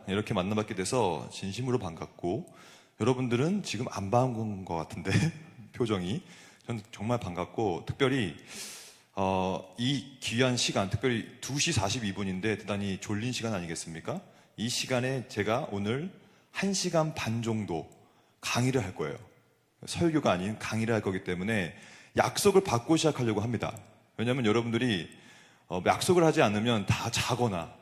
이렇게 만나뵙게 돼서 진심으로 반갑고, 여러분들은 지금 안 반가운 것 같은데 표정이. 저는 정말 반갑고, 특별히 이 귀한 시간, 특별히 2시 42분인데 대단히 졸린 시간 아니겠습니까? 이 시간에 제가 오늘 1시간 반 정도 강의를 할 거예요. 설교가 아닌 강의를 할 거기 때문에 약속을 받고 시작하려고 합니다. 왜냐하면 여러분들이 약속을 하지 않으면 다 자거나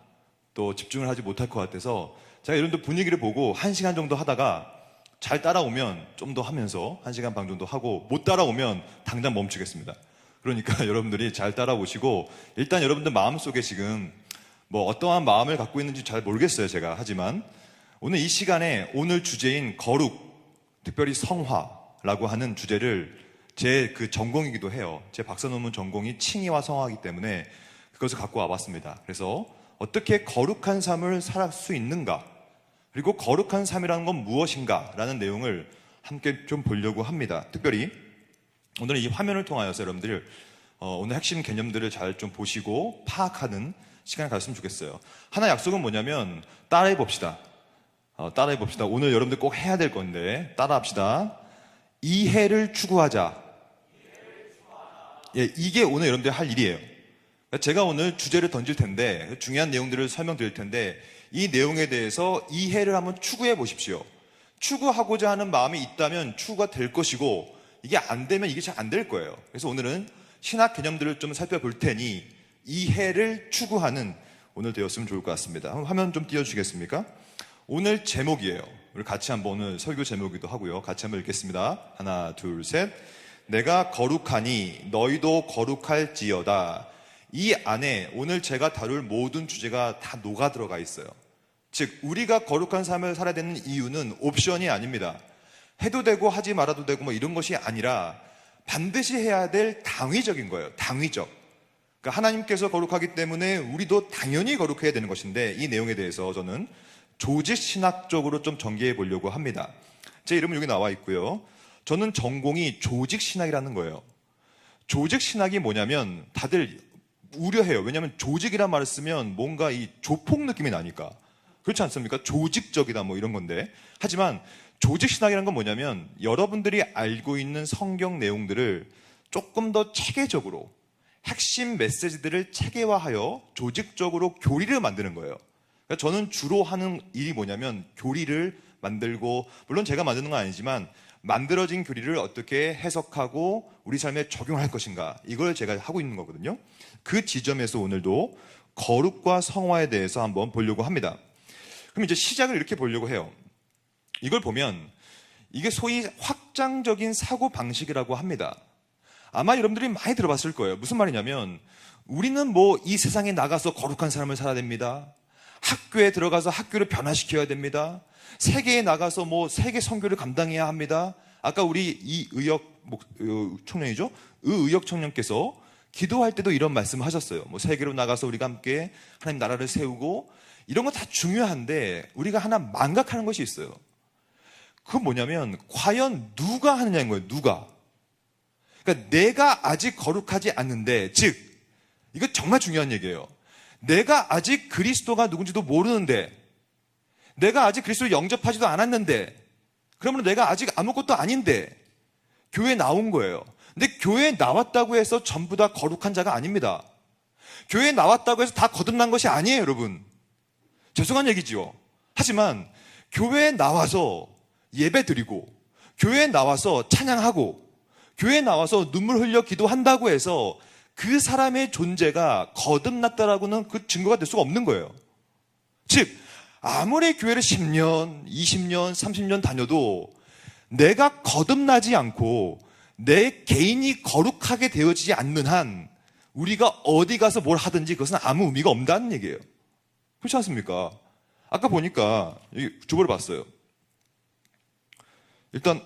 또 집중을 하지 못할 것 같아서, 제가 여러분들 분위기를 보고 1시간 정도 하다가 잘 따라오면 좀 더 하면서 1시간 반 정도 하고, 못 따라오면 당장 멈추겠습니다. 그러니까 여러분들이 잘 따라오시고, 일단 여러분들 마음속에 지금 어떠한 마음을 갖고 있는지 잘 모르겠어요, 제가. 하지만 오늘 이 시간에 오늘 주제인 거룩, 특별히 성화라고 하는 주제를, 제 그 전공이기도 해요. 제 박사 논문 전공이 칭의와 성화이기 때문에 그것을 갖고 와봤습니다. 그래서 어떻게 거룩한 삶을 살 수 있는가, 그리고 거룩한 삶이라는 건 무엇인가 라는 내용을 함께 좀 보려고 합니다. 특별히 오늘은 이 화면을 통하여서 여러분들 오늘 핵심 개념들을 잘 좀 보시고 파악하는 시간을 가졌으면 좋겠어요. 하나 약속은 뭐냐면 따라해 봅시다. 오늘 여러분들 꼭 해야 될 건데 따라합시다. 이해를 추구하자. 예, 이게 오늘 여러분들 할 일이에요. 제가 오늘 주제를 던질 텐데, 중요한 내용들을 설명드릴 텐데, 이 내용에 대해서 이해를 한번 추구해 보십시오. 추구하고자 하는 마음이 있다면 추구가 될 것이고, 이게 안 되면 이게 잘 안 될 거예요. 그래서 오늘은 신학 개념들을 좀 살펴볼 테니 이해를 추구하는 오늘 되었으면 좋을 것 같습니다. 한번 화면 좀 띄워주시겠습니까? 오늘 제목이에요. 우리 같이 한번, 오늘 설교 제목이기도 하고요. 같이 한번 읽겠습니다. 하나, 둘, 셋. 내가 거룩하니 너희도 거룩할지어다. 이 안에 오늘 제가 다룰 모든 주제가 다 녹아 들어가 있어요. 즉, 우리가 거룩한 삶을 살아야 되는 이유는 옵션이 아닙니다. 해도 되고 하지 말아도 되고 이런 것이 아니라 반드시 해야 될 당위적인 거예요. 당위적. 그러니까 하나님께서 거룩하기 때문에 우리도 당연히 거룩해야 되는 것인데, 이 내용에 대해서 저는 조직신학적으로 좀 전개해 보려고 합니다. 제 이름은 여기 나와 있고요. 저는 전공이 조직신학이라는 거예요. 조직신학이 뭐냐면 다들 우려해요. 왜냐하면 조직이란 말을 쓰면 뭔가 이 조폭 느낌이 나니까. 그렇지 않습니까? 조직적이다 이런 건데. 하지만 조직신학이라는 건 뭐냐면 여러분들이 알고 있는 성경 내용들을 조금 더 체계적으로, 핵심 메시지들을 체계화하여 조직적으로 교리를 만드는 거예요. 그러니까 저는 주로 하는 일이 뭐냐면 교리를 만들고, 물론 제가 만드는 건 아니지만 만들어진 교리를 어떻게 해석하고 우리 삶에 적용할 것인가, 이걸 제가 하고 있는 거거든요. 그 지점에서 오늘도 거룩과 성화에 대해서 한번 보려고 합니다. 그럼 이제 시작을 이렇게 보려고 해요. 이걸 보면 이게 소위 확장적인 사고 방식이라고 합니다. 아마 여러분들이 많이 들어봤을 거예요. 무슨 말이냐면, 우리는 이 세상에 나가서 거룩한 삶을 살아야 됩니다. 학교에 들어가서 학교를 변화시켜야 됩니다. 세계에 나가서 세계 선교를 감당해야 합니다. 아까 우리 이의혁 청년이죠? 의의혁 청년께서 기도할 때도 이런 말씀을 하셨어요. 세계로 나가서 우리가 함께 하나님 나라를 세우고, 이런 거 다 중요한데 우리가 하나 망각하는 것이 있어요. 그건 뭐냐면 과연 누가 하느냐인 거예요. 누가. 그러니까 내가 아직 거룩하지 않는데, 즉 이거 정말 중요한 얘기예요. 내가 아직 그리스도가 누군지도 모르는데, 내가 아직 그리스도를 영접하지도 않았는데, 그러면 내가 아직 아무것도 아닌데 교회에 나온 거예요. 근데 교회에 나왔다고 해서 전부 다 거룩한 자가 아닙니다. 교회에 나왔다고 해서 다 거듭난 것이 아니에요, 여러분. 죄송한 얘기죠. 하지만 교회에 나와서 예배드리고, 교회에 나와서 찬양하고, 교회에 나와서 눈물 흘려 기도한다고 해서 그 사람의 존재가 거듭났다라고는 그 증거가 될 수가 없는 거예요. 즉, 아무리 교회를 10년, 20년, 30년 다녀도 내가 거듭나지 않고 내 개인이 거룩하게 되어지지 않는 한 우리가 어디 가서 뭘 하든지 그것은 아무 의미가 없다는 얘기예요. 그렇지 않습니까? 아까 보니까 주보를 봤어요. 일단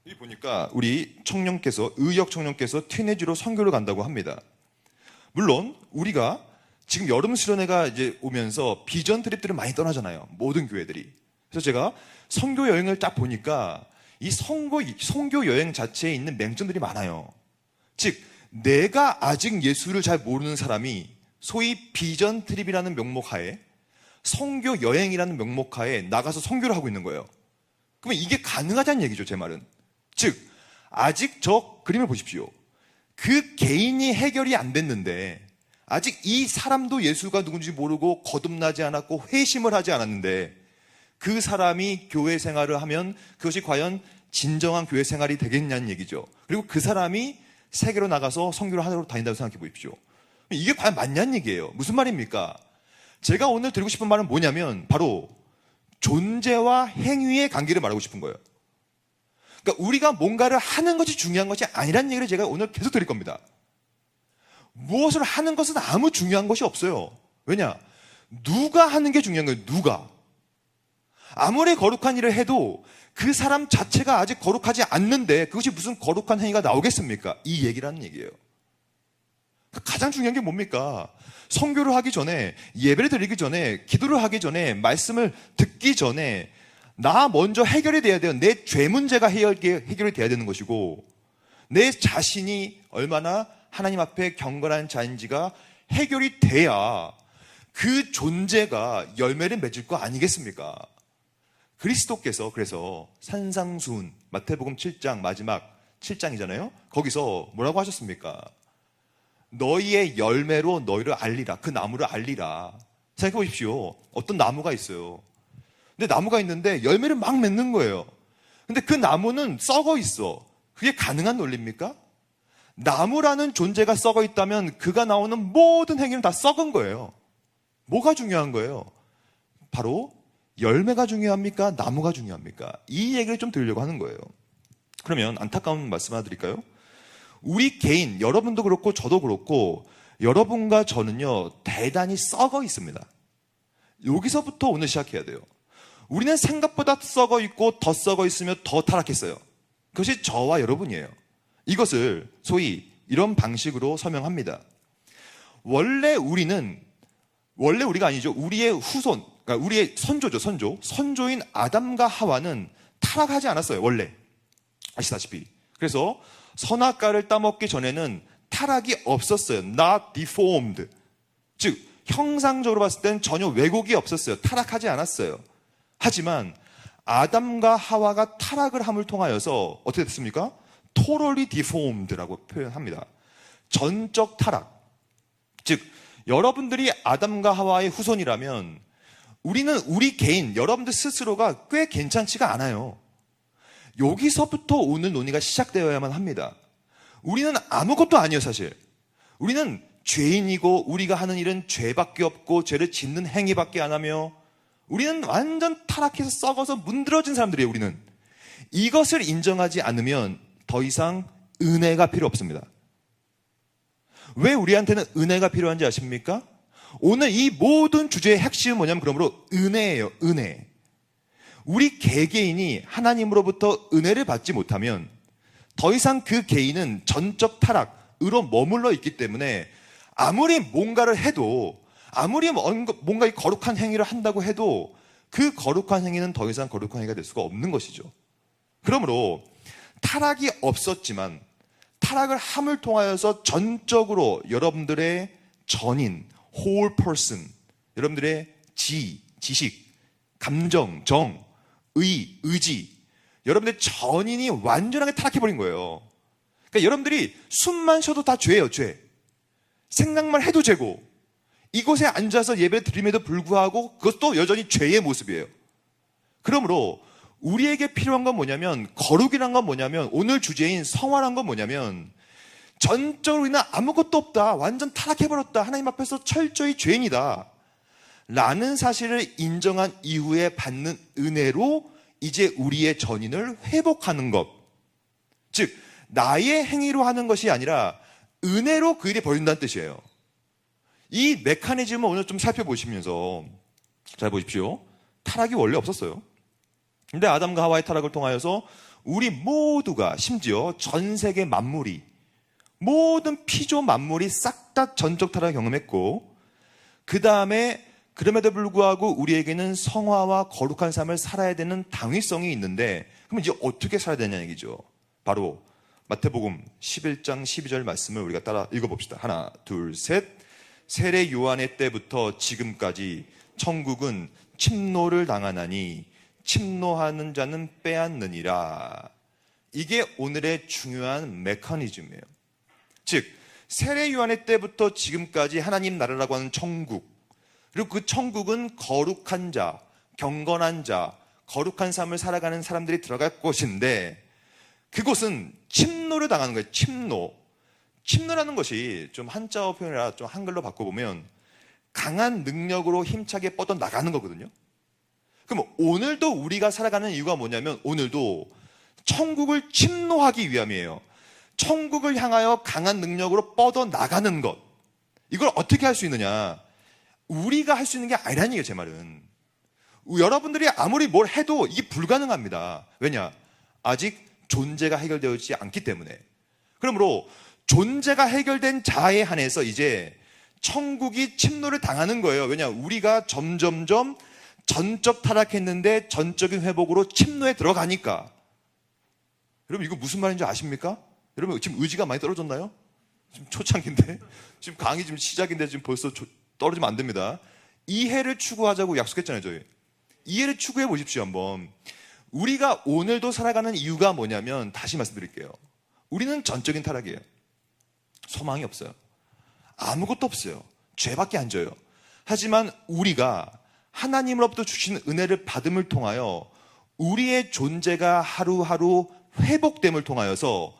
여기 보니까 우리 의혁 청년께서 티네지로 선교를 간다고 합니다. 물론 우리가 지금 여름 수련회가 이제 오면서 비전 트립들을 많이 떠나잖아요. 모든 교회들이. 그래서 제가 선교 여행을 딱 보니까 이 선교 여행 자체에 있는 맹점들이 많아요. 즉, 내가 아직 예수를 잘 모르는 사람이 소위 비전 트립이라는 명목 하에 선교 여행이라는 명목하에 나가서 선교를 하고 있는 거예요. 그러면 이게 가능하다는 얘기죠, 제 말은. 즉, 아직 저 그림을 보십시오. 그 개인이 해결이 안 됐는데 아직 이 사람도 예수가 누군지 모르고 거듭나지 않았고 회심을 하지 않았는데 그 사람이 교회 생활을 하면 그것이 과연 진정한 교회 생활이 되겠냐는 얘기죠. 그리고 그 사람이 세계로 나가서 선교를 하러 다닌다고 생각해 보십시오. 이게 과연 맞냐는 얘기예요. 무슨 말입니까? 제가 오늘 드리고 싶은 말은 뭐냐면 바로 존재와 행위의 관계를 말하고 싶은 거예요. 그러니까 우리가 뭔가를 하는 것이 중요한 것이 아니라는 얘기를 제가 오늘 계속 드릴 겁니다. 무엇을 하는 것은 아무 중요한 것이 없어요. 왜냐? 누가 하는 게 중요한 거예요. 누가. 아무리 거룩한 일을 해도 그 사람 자체가 아직 거룩하지 않는데 그것이 무슨 거룩한 행위가 나오겠습니까? 이 얘기라는 얘기예요. 가장 중요한 게 뭡니까? 선교를 하기 전에, 예배를 드리기 전에, 기도를 하기 전에, 말씀을 듣기 전에 나 먼저 해결이 돼야 돼요. 내 죄 문제가 해결이 돼야 되는 것이고 내 자신이 얼마나 하나님 앞에 경건한 자인지가 해결이 돼야 그 존재가 열매를 맺을 거 아니겠습니까? 그리스도께서 그래서 산상수훈, 마태복음 7장 마지막 7장이잖아요. 거기서 뭐라고 하셨습니까? 너희의 열매로 너희를 알리라. 그 나무를 알리라. 생각해 보십시오. 어떤 나무가 있어요. 근데 나무가 있는데 열매를 막 맺는 거예요. 근데 그 나무는 썩어 있어. 그게 가능한 논리입니까? 나무라는 존재가 썩어 있다면 그가 나오는 모든 행위는 다 썩은 거예요. 뭐가 중요한 거예요? 바로 열매가 중요합니까? 나무가 중요합니까? 이 얘기를 좀 드리려고 하는 거예요. 그러면 안타까운 말씀 하나 드릴까요? 우리 개인, 여러분도 그렇고 저도 그렇고 여러분과 저는요 대단히 썩어 있습니다. 여기서부터 오늘 시작해야 돼요. 우리는 생각보다 썩어 있고 더 썩어 있으며 더 타락했어요. 그것이 저와 여러분이에요. 이것을 소위 이런 방식으로 설명합니다. 원래 우리가 아니죠. 우리의 후손, 그러니까 우리의 선조죠, 선조인 아담과 하와는 타락하지 않았어요, 원래. 아시다시피. 그래서 선악과를 따먹기 전에는 타락이 없었어요. Not deformed. 즉, 형상적으로 봤을 때는 전혀 왜곡이 없었어요. 타락하지 않았어요. 하지만 아담과 하와가 타락을 함을 통하여서 어떻게 됐습니까? Totally deformed라고 표현합니다. 전적 타락. 즉, 여러분들이 아담과 하와의 후손이라면 우리는 우리 개인, 여러분들 스스로가 꽤 괜찮지가 않아요. 여기서부터 오늘 논의가 시작되어야만 합니다. 우리는 아무것도 아니에요, 사실. 우리는 죄인이고 우리가 하는 일은 죄밖에 없고 죄를 짓는 행위밖에 안 하며 우리는 완전 타락해서 썩어서 문드러진 사람들이에요, 우리는. 이것을 인정하지 않으면 더 이상 은혜가 필요 없습니다. 왜 우리한테는 은혜가 필요한지 아십니까? 오늘 이 모든 주제의 핵심은 뭐냐면 그러므로 은혜예요, 은혜. 우리 개개인이 하나님으로부터 은혜를 받지 못하면 더 이상 그 개인은 전적 타락으로 머물러 있기 때문에 아무리 뭔가를 해도 아무리 뭔가 거룩한 행위를 한다고 해도 그 거룩한 행위는 더 이상 거룩한 행위가 될 수가 없는 것이죠. 그러므로 타락이 없었지만 타락을 함을 통하여서 전적으로 여러분들의 전인, whole person, 여러분들의 지식, 감정, 정, 의지, 여러분들의 전인이 완전하게 타락해버린 거예요. 그러니까 여러분들이 숨만 쉬어도 다 죄예요, 죄. 생각만 해도 죄고, 이곳에 앉아서 예배 드림에도 불구하고 그것도 여전히 죄의 모습이에요. 그러므로 우리에게 필요한 건 뭐냐면, 거룩이란 건 뭐냐면, 오늘 주제인 성화란 건 뭐냐면, 전적으로 우리는 아무것도 없다, 완전 타락해버렸다, 하나님 앞에서 철저히 죄인이다 라는 사실을 인정한 이후에 받는 은혜로 이제 우리의 전인을 회복하는 것. 즉, 나의 행위로 하는 것이 아니라 은혜로 그 일이 벌어진다는 뜻이에요. 이 메커니즘을 오늘 좀 살펴보시면서 잘 보십시오. 타락이 원래 없었어요. 근데 아담과 하와의 타락을 통하여서 우리 모두가, 심지어 전 세계 만물이, 모든 피조 만물이 싹 다 전적 타락을 경험했고, 그 다음에 그럼에도 불구하고 우리에게는 성화와 거룩한 삶을 살아야 되는 당위성이 있는데, 그럼 이제 어떻게 살아야 되냐는 얘기죠. 바로 마태복음 11장 12절 말씀을 우리가 따라 읽어봅시다. 하나, 둘, 셋. 세례 요한의 때부터 지금까지 천국은 침노를 당하나니 침노하는 자는 빼앗느니라. 이게 오늘의 중요한 메커니즘이에요. 즉 세례 요한의 때부터 지금까지 하나님 나라라고 하는 천국, 그리고 그 천국은 거룩한 자, 경건한 자, 거룩한 삶을 살아가는 사람들이 들어갈 곳인데, 그곳은 침노를 당하는 거예요. 침노. 침노라는 것이 좀 한자어 표현이라 좀 한글로 바꿔보면 강한 능력으로 힘차게 뻗어 나가는 거거든요. 그럼 오늘도 우리가 살아가는 이유가 뭐냐면, 오늘도 천국을 침노하기 위함이에요. 천국을 향하여 강한 능력으로 뻗어 나가는 것. 이걸 어떻게 할 수 있느냐? 우리가 할 수 있는 게 아니라는 얘기예요, 제 말은. 여러분들이 아무리 뭘 해도 이게 불가능합니다. 왜냐? 아직 존재가 해결되어 있지 않기 때문에. 그러므로 존재가 해결된 자에 한해서 이제 천국이 침노를 당하는 거예요. 왜냐? 우리가 점점점 전적 타락했는데 전적인 회복으로 침노에 들어가니까. 여러분 이거 무슨 말인지 아십니까? 여러분 지금 의지가 많이 떨어졌나요? 지금 초창기인데, 지금 강의 지금 시작인데 지금 벌써 떨어지면 안 됩니다. 이해를 추구하자고 약속했잖아요, 저희. 이해를 추구해 보십시오, 한번. 우리가 오늘도 살아가는 이유가 뭐냐면, 다시 말씀드릴게요. 우리는 전적인 타락이에요. 소망이 없어요. 아무것도 없어요. 죄밖에 안 져요. 하지만 우리가 하나님으로부터 주신 은혜를 받음을 통하여 우리의 존재가 하루하루 회복됨을 통하여서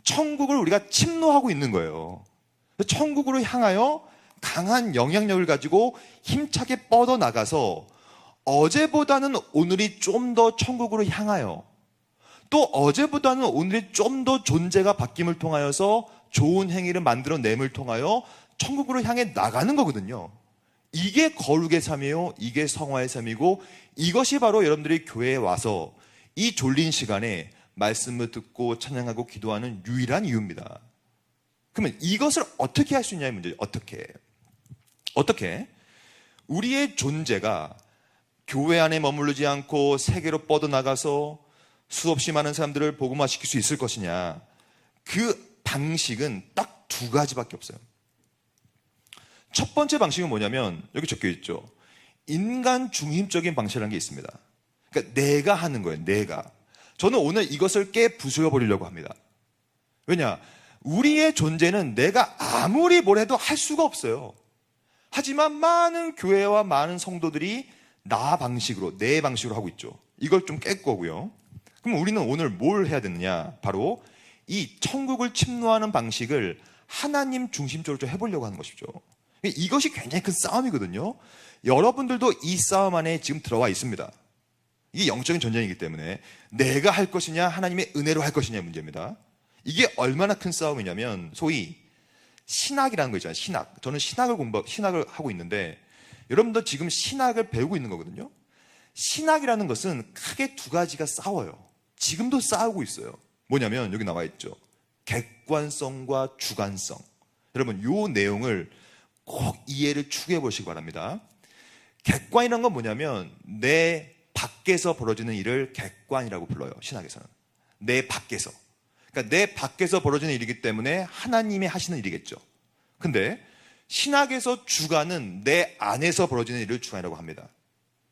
천국을 우리가 침노하고 있는 거예요. 천국으로 향하여 강한 영향력을 가지고 힘차게 뻗어나가서 어제보다는 오늘이 좀 더 천국으로 향하여, 또 어제보다는 오늘이 좀 더 존재가 바뀜을 통하여서 좋은 행위를 만들어냄을 통하여 천국으로 향해 나가는 거거든요. 이게 거룩의 삶이에요. 이게 성화의 삶이고, 이것이 바로 여러분들이 교회에 와서 이 졸린 시간에 말씀을 듣고 찬양하고 기도하는 유일한 이유입니다. 그러면 이것을 어떻게 할 수 있냐의 문제예요. 어떻게? 우리의 존재가 교회 안에 머무르지 않고 세계로 뻗어나가서 수없이 많은 사람들을 복음화시킬 수 있을 것이냐. 그 방식은 딱 두 가지밖에 없어요. 첫 번째 방식은 뭐냐면, 여기 적혀 있죠. 인간 중심적인 방식이라는 게 있습니다. 그러니까 내가 하는 거예요. 내가. 저는 오늘 이것을 부수어 버리려고 합니다. 왜냐? 우리의 존재는 내가 아무리 뭘 해도 할 수가 없어요. 하지만 많은 교회와 많은 성도들이 나 방식으로, 내 방식으로 하고 있죠. 이걸 좀 깰 거고요. 그럼 우리는 오늘 뭘 해야 되느냐? 바로 이 천국을 침노하는 방식을 하나님 중심적으로 좀 해보려고 하는 것이죠. 이것이 굉장히 큰 싸움이거든요. 여러분들도 이 싸움 안에 지금 들어와 있습니다. 이게 영적인 전쟁이기 때문에 내가 할 것이냐, 하나님의 은혜로 할 것이냐의 문제입니다. 이게 얼마나 큰 싸움이냐면, 소위 신학이라는 거 있잖아요. 신학. 저는 신학을 하고 있는데, 여러분도 지금 신학을 배우고 있는 거거든요. 신학이라는 것은 크게 두 가지가 싸워요. 지금도 싸우고 있어요. 뭐냐면 여기 나와 있죠. 객관성과 주관성. 여러분 이 내용을 꼭 이해를 추구해 보시기 바랍니다. 객관이라는 건 뭐냐면 내 밖에서 벌어지는 일을 객관이라고 불러요. 신학에서는. 내 밖에서. 그러니까 내 밖에서 벌어지는 일이기 때문에 하나님이 하시는 일이겠죠. 근데 신학에서 주관은 내 안에서 벌어지는 일을 주관이라고 합니다.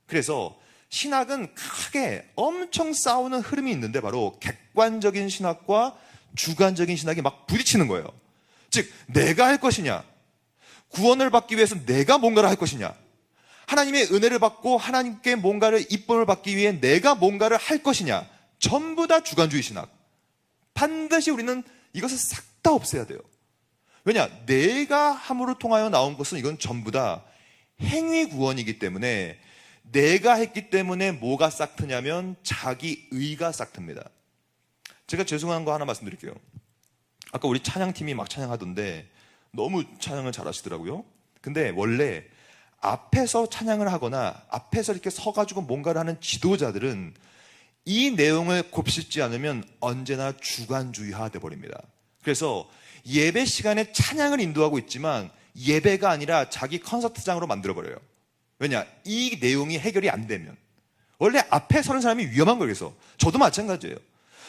그래서 신학은 크게 엄청 싸우는 흐름이 있는데, 바로 객관적인 신학과 주관적인 신학이 막 부딪히는 거예요. 즉 내가 할 것이냐, 구원을 받기 위해서 내가 뭔가를 할 것이냐, 하나님의 은혜를 받고 하나님께 뭔가를 이쁨을 받기 위해 내가 뭔가를 할 것이냐, 전부 다 주관주의 신학. 반드시 우리는 이것을 싹 다 없애야 돼요. 왜냐? 내가 함으로 통하여 나온 것은 이건 전부 다 행위 구원이기 때문에, 내가 했기 때문에 뭐가 싹트냐면 자기 의가 싹틉니다. 제가 죄송한 거 하나 말씀드릴게요. 아까 우리 찬양팀이 막 찬양하던데 너무 찬양을 잘하시더라고요. 근데 원래 앞에서 찬양을 하거나 앞에서 이렇게 서가지고 뭔가를 하는 지도자들은 이 내용을 곱씹지 않으면 언제나 주관주의화 돼버립니다. 그래서 예배 시간에 찬양을 인도하고 있지만 예배가 아니라 자기 콘서트장으로 만들어버려요. 왜냐? 이 내용이 해결이 안 되면. 원래 앞에 서는 사람이 위험한 거예요. 그래서 저도 마찬가지예요.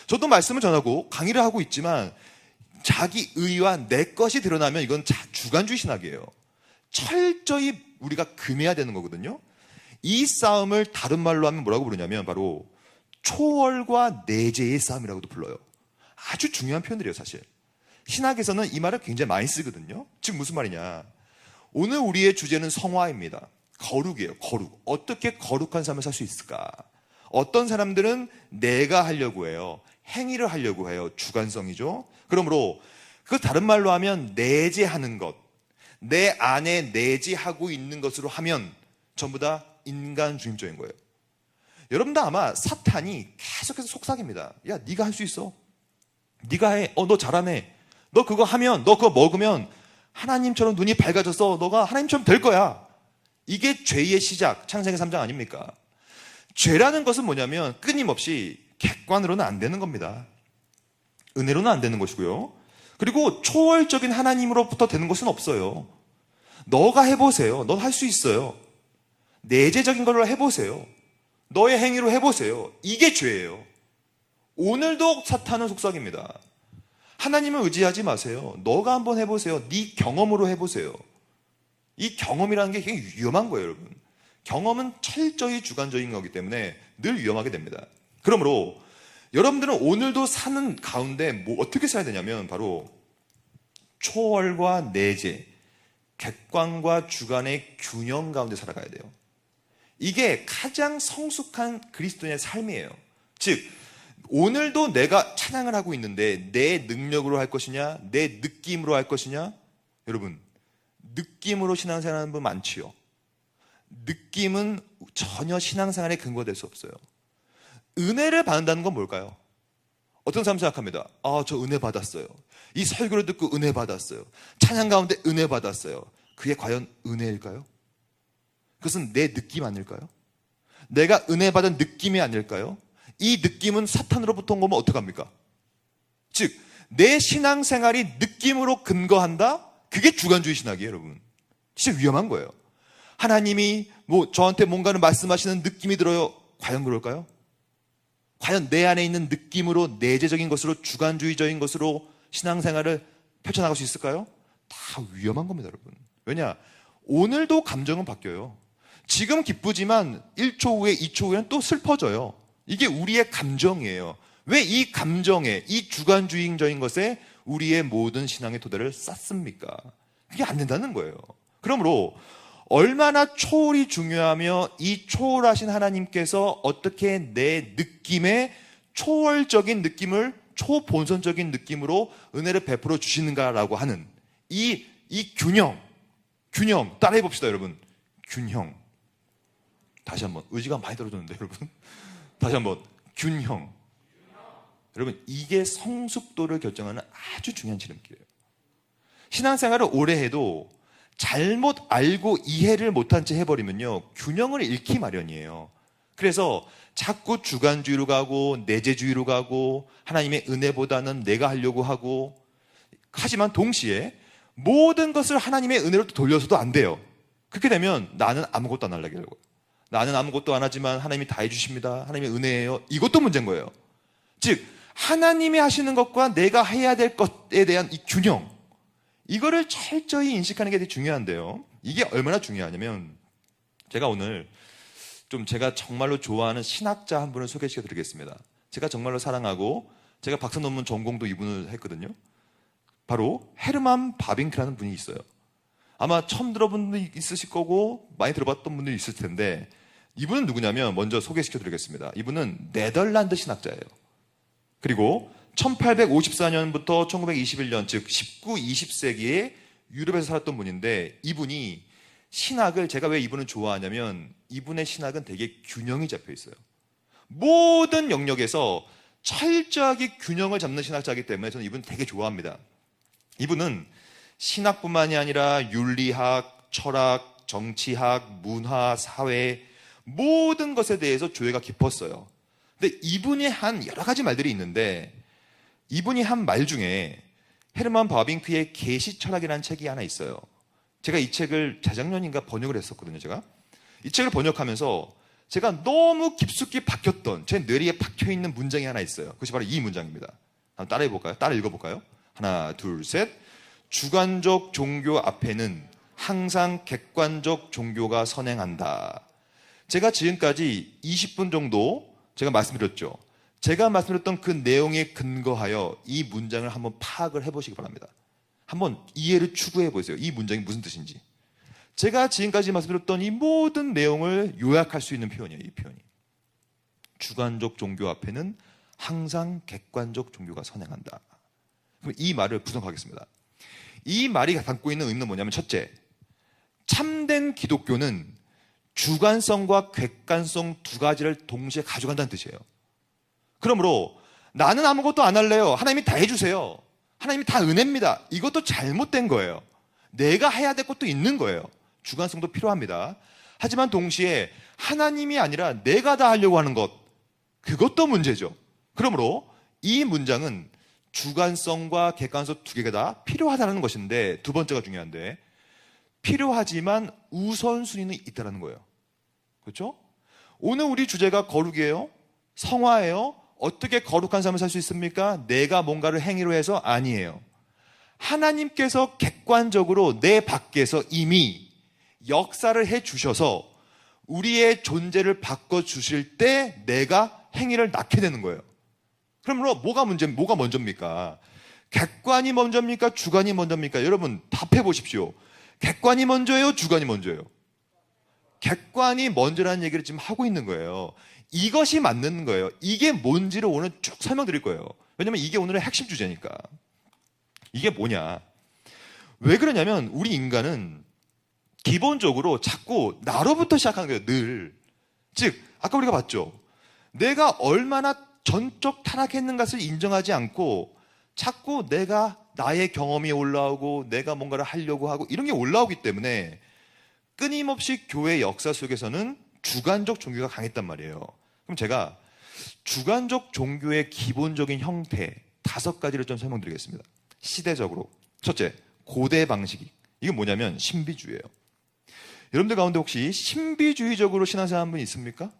저도 말씀을 전하고 강의를 하고 있지만 자기 의와 내 것이 드러나면 이건 주관주의 신학이에요. 철저히 우리가 금해야 되는 거거든요. 이 싸움을 다른 말로 하면 뭐라고 부르냐면 바로 초월과 내재의 싸움이라고도 불러요. 아주 중요한 표현들이에요, 사실. 신학에서는 이 말을 굉장히 많이 쓰거든요. 즉 무슨 말이냐. 오늘 우리의 주제는 성화입니다. 거룩이에요, 거룩. 어떻게 거룩한 삶을 살 수 있을까? 어떤 사람들은 내가 하려고 해요. 행위를 하려고 해요. 주관성이죠. 그러므로 그 다른 말로 하면 내재하는 것, 내 안에 내재하고 있는 것으로 하면 전부 다 인간 중심적인 거예요. 여러분도 아마 사탄이 계속해서 속삭입니다. 야, 네가 할 수 있어. 네가 해. 너 잘하네. 너 그거 하면, 너 그거 먹으면 하나님처럼 눈이 밝아져서 너가 하나님처럼 될 거야. 이게 죄의 시작, 창세기 3장 아닙니까? 죄라는 것은 뭐냐면 끊임없이 객관으로는 안 되는 겁니다. 은혜로는 안 되는 것이고요. 그리고 초월적인 하나님으로부터 되는 것은 없어요. 너가 해보세요. 넌 할 수 있어요. 내재적인 걸로 해보세요. 너의 행위로 해보세요. 이게 죄예요. 오늘도 사탄은 속삭입니다. 하나님을 의지하지 마세요. 너가 한번 해보세요. 네 경험으로 해보세요. 이 경험이라는 게 굉장히 위험한 거예요, 여러분. 경험은 철저히 주관적인 거기 때문에 늘 위험하게 됩니다. 그러므로 여러분들은 오늘도 사는 가운데 어떻게 살아야 되냐면 바로 초월과 내재, 객관과 주관의 균형 가운데 살아가야 돼요. 이게 가장 성숙한 그리스도인의 삶이에요. 즉 오늘도 내가 찬양을 하고 있는데 내 능력으로 할 것이냐, 내 느낌으로 할 것이냐. 여러분, 느낌으로 신앙생활하는 분 많지요. 느낌은 전혀 신앙생활에 근거될 수 없어요. 은혜를 받는다는 건 뭘까요? 어떤 사람 생각합니다. 저 은혜 받았어요. 이 설교를 듣고 은혜 받았어요. 찬양 가운데 은혜 받았어요. 그게 과연 은혜일까요? 그것은 내 느낌 아닐까요? 내가 은혜 받은 느낌이 아닐까요? 이 느낌은 사탄으로부터 온 거면 어떡합니까? 즉, 내 신앙생활이 느낌으로 근거한다? 그게 주관주의 신학이에요, 여러분. 진짜 위험한 거예요. 하나님이 저한테 뭔가를 말씀하시는 느낌이 들어요. 과연 그럴까요? 과연 내 안에 있는 느낌으로 내재적인 것으로 주관주의적인 것으로 신앙생활을 펼쳐나갈 수 있을까요? 다 위험한 겁니다, 여러분. 왜냐? 오늘도 감정은 바뀌어요. 지금 기쁘지만 1초 후에 2초 후에는 또 슬퍼져요. 이게 우리의 감정이에요. 왜 이 감정에, 이 주관주의적인 것에 우리의 모든 신앙의 토대를 쌓습니까? 그게 안 된다는 거예요. 그러므로 얼마나 초월이 중요하며 이 초월하신 하나님께서 어떻게 내 느낌에 초월적인 느낌을 초본선적인 느낌으로 은혜를 베풀어 주시는가라고 하는 이 균형 따라해 봅시다, 여러분. 균형. 다시 한번 의지가 많이 떨어졌는데, 여러분. 다시 한번 균형. 여러분, 이게 성숙도를 결정하는 아주 중요한 지름길이에요. 신앙생활을 오래 해도 잘못 알고 이해를 못한 채 해버리면요, 균형을 잃기 마련이에요. 그래서 자꾸 주관주의로 가고 내재주의로 가고 하나님의 은혜보다는 내가 하려고 하고, 하지만 동시에 모든 것을 하나님의 은혜로 돌려서도 안 돼요. 그렇게 되면 나는 아무것도 안 하려고 해요. 나는 아무것도 안 하지만 하나님이 다 해주십니다. 하나님의 은혜예요. 이것도 문제인 거예요. 즉 하나님이 하시는 것과 내가 해야 될 것에 대한 이 균형, 이거를 철저히 인식하는 게 되게 중요한데요. 이게 얼마나 중요하냐면 제가 오늘 제가 정말로 좋아하는 신학자 한 분을 소개시켜 드리겠습니다. 제가 정말로 사랑하고 제가 박사 논문 전공도 이분을 했거든요. 바로 헤르만 바빙크라는 분이 있어요. 아마 처음 들어본 분도 있으실 거고 많이 들어봤던 분도 있을 텐데, 이분은 누구냐면 먼저 소개시켜 드리겠습니다. 이분은 네덜란드 신학자예요. 그리고 1854년부터 1921년, 즉 19, 20세기에 유럽에서 살았던 분인데, 이분이 신학을, 제가 왜 이분을 좋아하냐면 이분의 신학은 되게 균형이 잡혀 있어요. 모든 영역에서 철저하게 균형을 잡는 신학자이기 때문에 저는 이분 되게 좋아합니다. 이분은 신학뿐만이 아니라 윤리학, 철학, 정치학, 문화, 사회, 모든 것에 대해서 조예가 깊었어요. 근데 이분이 한 여러 가지 말들이 있는데, 이분이 한 말 중에 헤르만 바빙크의 계시 철학이라는 책이 하나 있어요. 제가 이 책을 재작년인가 번역을 했었거든요. 제가 이 책을 번역하면서 제가 너무 깊숙이 박혔던, 제 뇌리에 박혀있는 문장이 하나 있어요. 그것이 바로 이 문장입니다. 한번 따라해볼까요? 따라 읽어볼까요? 하나, 둘, 셋. 주관적 종교 앞에는 항상 객관적 종교가 선행한다. 제가 지금까지 20분 정도 제가 말씀드렸죠. 제가 말씀드렸던 그 내용에 근거하여 이 문장을 한번 파악을 해보시기 바랍니다. 한번 이해를 추구해 보세요. 이 문장이 무슨 뜻인지. 제가 지금까지 말씀드렸던 이 모든 내용을 요약할 수 있는 표현이에요. 이 표현이. 주관적 종교 앞에는 항상 객관적 종교가 선행한다. 그럼 이 말을 구성하겠습니다. 이 말이 담고 있는 의미는 뭐냐면, 첫째, 참된 기독교는 주관성과 객관성 두 가지를 동시에 가져간다는 뜻이에요. 그러므로 나는 아무것도 안 할래요. 하나님이 다 해주세요. 하나님이 다 은혜입니다. 이것도 잘못된 거예요. 내가 해야 될 것도 있는 거예요. 주관성도 필요합니다. 하지만 동시에 하나님이 아니라 내가 다 하려고 하는 것, 그것도 문제죠. 그러므로 이 문장은 주관성과 객관성 두 개가 다 필요하다는 것인데, 두 번째가 중요한데, 필요하지만 우선순위는 있다는 거예요. 그렇죠? 오늘 우리 주제가 거룩이에요? 성화예요? 어떻게 거룩한 삶을 살 수 있습니까? 내가 뭔가를 행위로 해서? 아니에요. 하나님께서 객관적으로 내 밖에서 이미 역사를 해 주셔서 우리의 존재를 바꿔주실 때 내가 행위를 낳게 되는 거예요. 그러므로 뭐가 먼저입니까? 객관이 먼저입니까? 주관이 먼저입니까? 여러분 답해 보십시오. 객관이 먼저예요? 주관이 먼저예요? 객관이 먼저라는 얘기를 지금 하고 있는 거예요. 이것이 맞는 거예요. 이게 뭔지를 오늘 쭉 설명드릴 거예요. 왜냐면 이게 오늘의 핵심 주제니까. 이게 뭐냐? 왜 그러냐면 우리 인간은 기본적으로 자꾸 나로부터 시작하는 거예요. 늘. 즉 아까 우리가 봤죠. 내가 얼마나 전적 타락했는 것을 인정하지 않고 자꾸 내가 나의 경험이 올라오고 내가 뭔가를 하려고 하고 이런 게 올라오기 때문에 끊임없이 교회 역사 속에서는 주관적 종교가 강했단 말이에요. 그럼 제가 주관적 종교의 기본적인 형태 5가지를 좀 설명드리겠습니다. 시대적으로. 첫째, 고대 방식이. 이게 뭐냐면 신비주의예요. 여러분들 가운데 혹시 신비주의적으로 신앙생활 한 분 있습니까?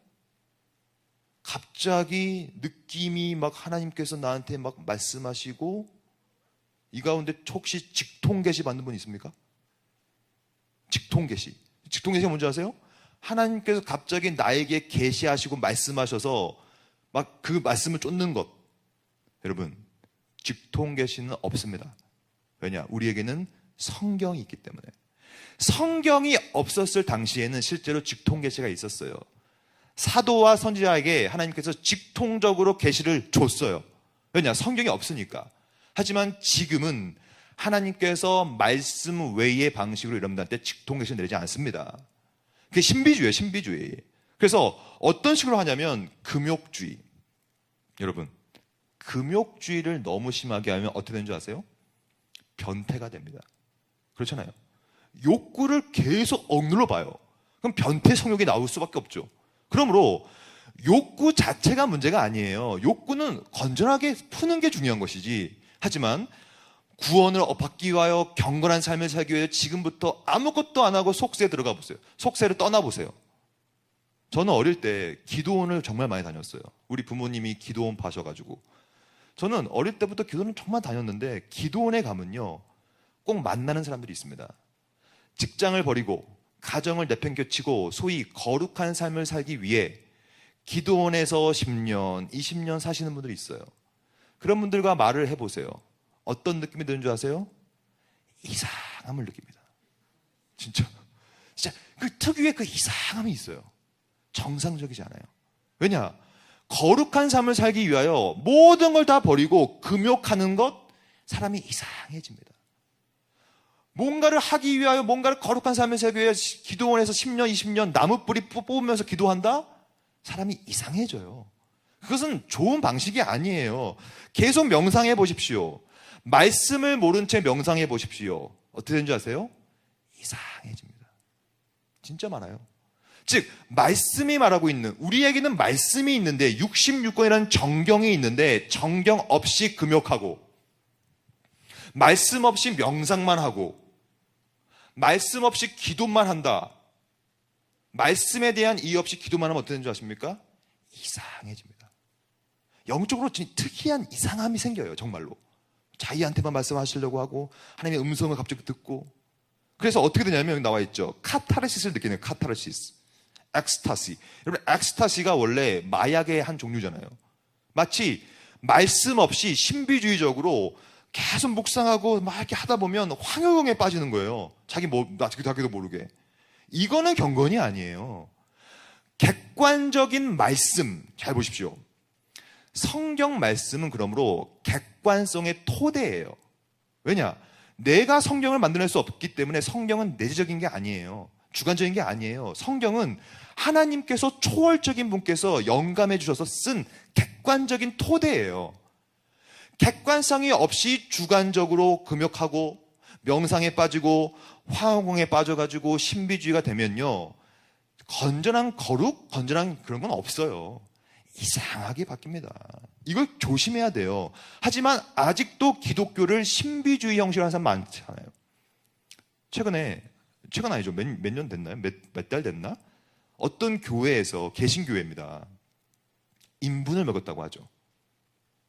갑자기 느낌이 막 하나님께서 나한테 막 말씀하시고 이 가운데 혹시 직통계시 받는 분 있습니까? 직통계시. 직통계시가 뭔지 아세요? 하나님께서 갑자기 나에게 계시하시고 말씀하셔서 막 그 말씀을 쫓는 것. 여러분, 직통계시는 없습니다. 왜냐? 우리에게는 성경이 있기 때문에. 성경이 없었을 당시에는 실제로 직통계시가 있었어요. 사도와 선지자에게 하나님께서 직통적으로 계시를 줬어요. 왜냐? 성경이 없으니까. 하지만 지금은 하나님께서 말씀 외의 방식으로 여러분들한테 직통계시를 내리지 않습니다. 그게 신비주의예요. 신비주의. 그래서 어떤 식으로 하냐면 금욕주의. 여러분, 금욕주의를 너무 심하게 하면 어떻게 되는 줄 아세요? 변태가 됩니다. 그렇잖아요. 욕구를 계속 억눌러 봐요. 그럼 변태 성욕이 나올 수밖에 없죠. 그러므로 욕구 자체가 문제가 아니에요. 욕구는 건전하게 푸는 게 중요한 것이지. 하지만 구원을 받기 위하여 경건한 삶을 살기 위해 지금부터 아무것도 안 하고 속세에 들어가 보세요. 속세를 떠나보세요. 저는 어릴 때 기도원을 정말 많이 다녔어요. 우리 부모님이 기도원 파셔가지고. 저는 어릴 때부터 기도원을 정말 다녔는데 기도원에 가면요 꼭 만나는 사람들이 있습니다. 직장을 버리고 가정을 내팽겨치고 소위 거룩한 삶을 살기 위해 기도원에서 10년, 20년 사시는 분들이 있어요. 그런 분들과 말을 해보세요. 어떤 느낌이 드는 줄 아세요? 이상함을 느낍니다. 진짜 그 특유의 그 이상함이 있어요. 정상적이지 않아요. 왜냐? 거룩한 삶을 살기 위하여 모든 걸 다 버리고 금욕하는 것, 사람이 이상해집니다. 뭔가를 하기 위하여 뭔가를 거룩한 삶을 살기 위해 기도원에서 10년, 20년 나무 뿌리 뽑으면서 기도한다? 사람이 이상해져요. 그것은 좋은 방식이 아니에요. 계속 명상해 보십시오. 말씀을 모른 채 명상해 보십시오. 어떻게 되는지 아세요? 이상해집니다. 진짜 많아요. 즉 말씀이 말하고 있는, 우리에게는 말씀이 있는데 66권이라는 정경이 있는데 정경 없이 금욕하고 말씀 없이 명상만 하고 말씀 없이 기도만 한다. 말씀에 대한 이해 없이 기도만 하면 어떻게 되는 줄 아십니까? 이상해집니다. 영적으로 특이한 이상함이 생겨요. 정말로. 자기한테만 말씀하시려고 하고 하나님의 음성을 갑자기 듣고. 그래서 어떻게 되냐면 여기 나와 있죠. 카타르시스를 느끼는 카타르시스. 엑스타시. 여러분, 엑스타시가 원래 마약의 한 종류잖아요. 마치 말씀 없이 신비주의적으로 계속 묵상하고 막 이렇게 하다 보면 황홀경에 빠지는 거예요. 자기도 모르게. 이거는 경건이 아니에요. 객관적인 말씀, 잘 보십시오. 성경 말씀은 그러므로 객관성의 토대예요. 왜냐? 내가 성경을 만들어낼 수 없기 때문에 성경은 내재적인 게 아니에요. 주관적인 게 아니에요. 성경은 하나님께서 초월적인 분께서 영감해 주셔서 쓴 객관적인 토대예요. 객관성이 없이 주관적으로 금욕하고 명상에 빠지고 화원공에 빠져가지고 신비주의가 되면요, 건전한 거룩, 건전한 그런 건 없어요. 이상하게 바뀝니다. 이걸 조심해야 돼요. 하지만 아직도 기독교를 신비주의 형식으로 하는 사람 많잖아요. 최근 아니죠. 몇 년 됐나요? 몇 달 됐나? 어떤 교회에서, 개신교회입니다, 인분을 먹었다고 하죠.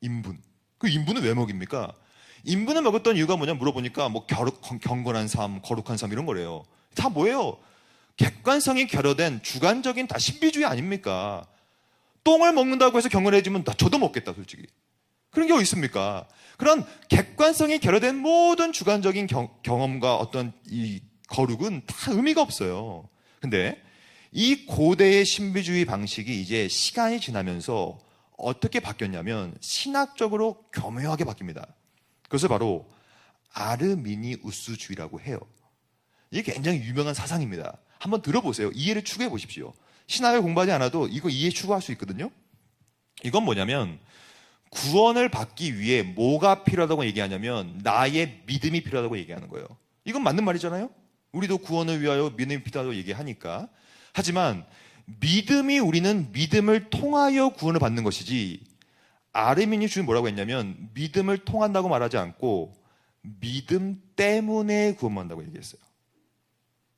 인분. 그 인분은 왜 먹입니까? 인분을 먹었던 이유가 뭐냐 물어보니까 뭐 경건한 삶, 거룩한 삶 이런 거래요. 다 뭐예요? 객관성이 결여된 주관적인 다 신비주의 아닙니까? 똥을 먹는다고 해서 경건해지면 저도 먹겠다, 솔직히. 그런 게 어디 있습니까? 그런 객관성이 결여된 모든 주관적인 경험과 어떤 이 거룩은 다 의미가 없어요. 근데 이 고대의 신비주의 방식이 이제 시간이 지나면서 어떻게 바뀌었냐면 신학적으로 교묘하게 바뀝니다. 그것을 바로 아르미니우스주의라고 해요. 이게 굉장히 유명한 사상입니다. 한번 들어보세요. 이해를 추구해 보십시오. 신학을 공부하지 않아도 이거 이해 추구할 수 있거든요. 이건 뭐냐면 구원을 받기 위해 뭐가 필요하다고 얘기하냐면 나의 믿음이 필요하다고 얘기하는 거예요. 이건 맞는 말이잖아요. 우리도 구원을 위하여 믿음이 필요하다고 얘기하니까. 하지만 우리는 믿음을 통하여 구원을 받는 것이지, 아르미니주의는 뭐라고 했냐면 믿음을 통한다고 말하지 않고 믿음 때문에 구원받는다고 얘기했어요.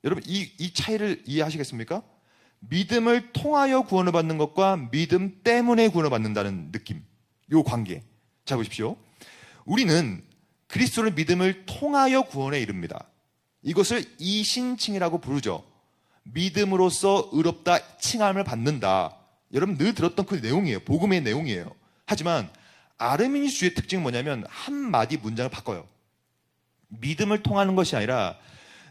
여러분, 이 차이를 이해하시겠습니까? 믿음을 통하여 구원을 받는 것과 믿음 때문에 구원을 받는다는 느낌, 요 관계. 자, 보십시오. 우리는 그리스도를 믿음을 통하여 구원에 이릅니다. 이것을 이신칭이라고 부르죠. 믿음으로써 의롭다 칭함을 받는다. 여러분 늘 들었던 그 내용이에요. 복음의 내용이에요. 하지만 아르미니주의의 특징은 뭐냐면 한마디 문장을 바꿔요. 믿음을 통하는 것이 아니라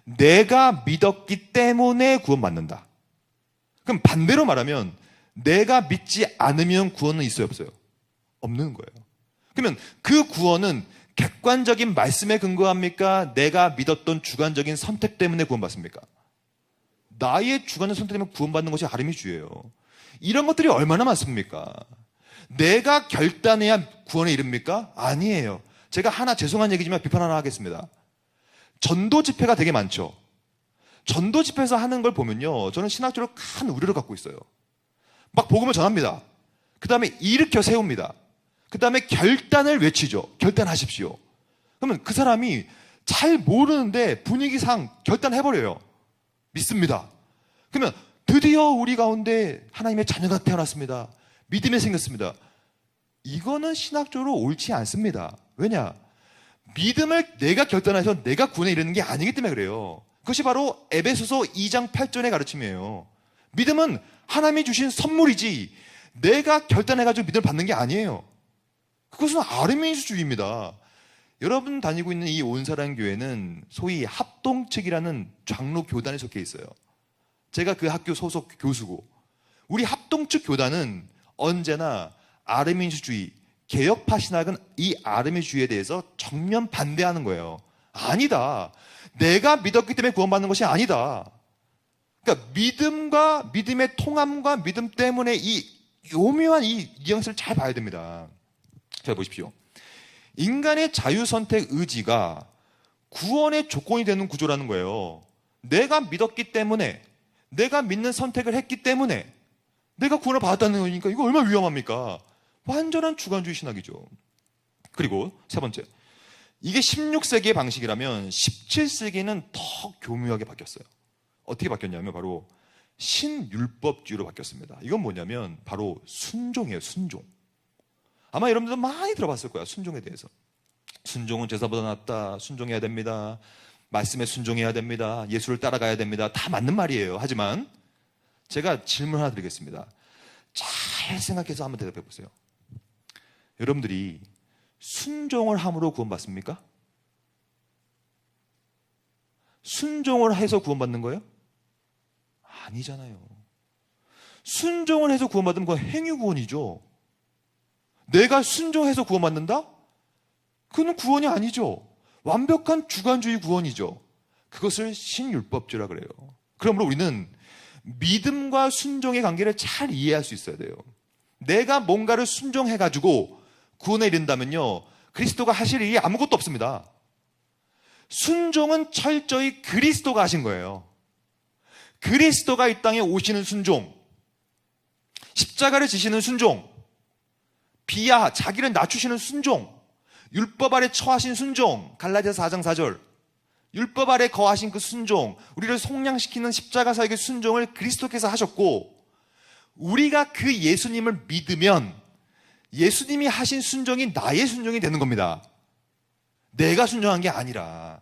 내가 믿었기 때문에 구원받는다. 그럼 반대로 말하면 내가 믿지 않으면 구원은 있어요, 없어요? 없는 거예요. 그러면 그 구원은 객관적인 말씀에 근거합니까? 내가 믿었던 주관적인 선택 때문에 구원받습니까? 나의 주관적 선택 때문에 구원받는 것이 아르미니주의예요. 이런 것들이 얼마나 많습니까? 내가 결단해야 구원에 이릅니까? 아니에요. 제가 하나 죄송한 얘기지만 비판 하나 하겠습니다. 전도 집회가 되게 많죠. 전도 집회에서 하는 걸 보면요, 저는 신학적으로 큰 우려를 갖고 있어요. 막 복음을 전합니다. 그 다음에 일으켜 세웁니다. 그 다음에 결단을 외치죠. 결단하십시오. 그러면 그 사람이 잘 모르는데 분위기상 결단해버려요. 믿습니다. 그러면 드디어 우리 가운데 하나님의 자녀가 태어났습니다. 믿음이 생겼습니다. 이거는 신학적으로 옳지 않습니다. 왜냐? 믿음을 내가 결단해서 내가 구원에 이르는 게 아니기 때문에 그래요. 그것이 바로 에베소서 2장 8절의 가르침이에요. 믿음은 하나님이 주신 선물이지 내가 결단해가지고 믿음을 받는 게 아니에요. 그것은 아르미니주의입니다. 여러분 다니고 있는 이 온사랑 교회는 소위 합동측이라는 장로 교단에 속해 있어요. 제가 그 학교 소속 교수고, 우리 합동측 교단은 언제나 아르미니주의, 개혁파 신학은 이 아르미니주의에 대해서 정면 반대하는 거예요. 아니다. 내가 믿었기 때문에 구원받는 것이 아니다. 그러니까 믿음과 믿음의 통함과 믿음 때문에 이 요묘한 이 뉘앙스를 잘 봐야 됩니다. 자, 보십시오. 인간의 자유선택 의지가 구원의 조건이 되는 구조라는 거예요. 내가 믿었기 때문에, 내가 믿는 선택을 했기 때문에 내가 구원을 받았다는 거니까 이거 얼마나 위험합니까? 완전한 주관주의 신학이죠. 그리고 세 번째, 이게 16세기의 방식이라면 17세기는 더 교묘하게 바뀌었어요. 어떻게 바뀌었냐면 바로 신율법주의로 바뀌었습니다. 이건 뭐냐면 바로 순종이에요. 순종. 아마 여러분들도 많이 들어봤을 거야, 순종에 대해서. 순종은 제사보다 낫다. 순종해야 됩니다. 말씀에 순종해야 됩니다. 예수를 따라가야 됩니다. 다 맞는 말이에요. 하지만 제가 질문 하나 드리겠습니다. 잘 생각해서 한번 대답해 보세요. 여러분들이 순종을 함으로 구원받습니까? 순종을 해서 구원받는 거예요? 아니잖아요. 순종을 해서 구원받으면 그건 행위구원이죠. 내가 순종해서 구원받는다? 그건 구원이 아니죠. 완벽한 주관주의 구원이죠. 그것을 신율법주라 그래요. 그러므로 우리는 믿음과 순종의 관계를 잘 이해할 수 있어야 돼요. 내가 뭔가를 순종해가지고 구원에 이른다면요, 그리스도가 하실 일이 아무것도 없습니다. 순종은 철저히 그리스도가 하신 거예요. 그리스도가 이 땅에 오시는 순종, 십자가를 지시는 순종, 비하, 자기를 낮추시는 순종, 율법 아래 처하신 순종, 갈라디아서 4장 4절, 율법 아래 거하신 그 순종, 우리를 속량시키는 십자가 사역의 순종을 그리스도께서 하셨고, 우리가 그 예수님을 믿으면 예수님이 하신 순종이 나의 순종이 되는 겁니다. 내가 순종한 게 아니라.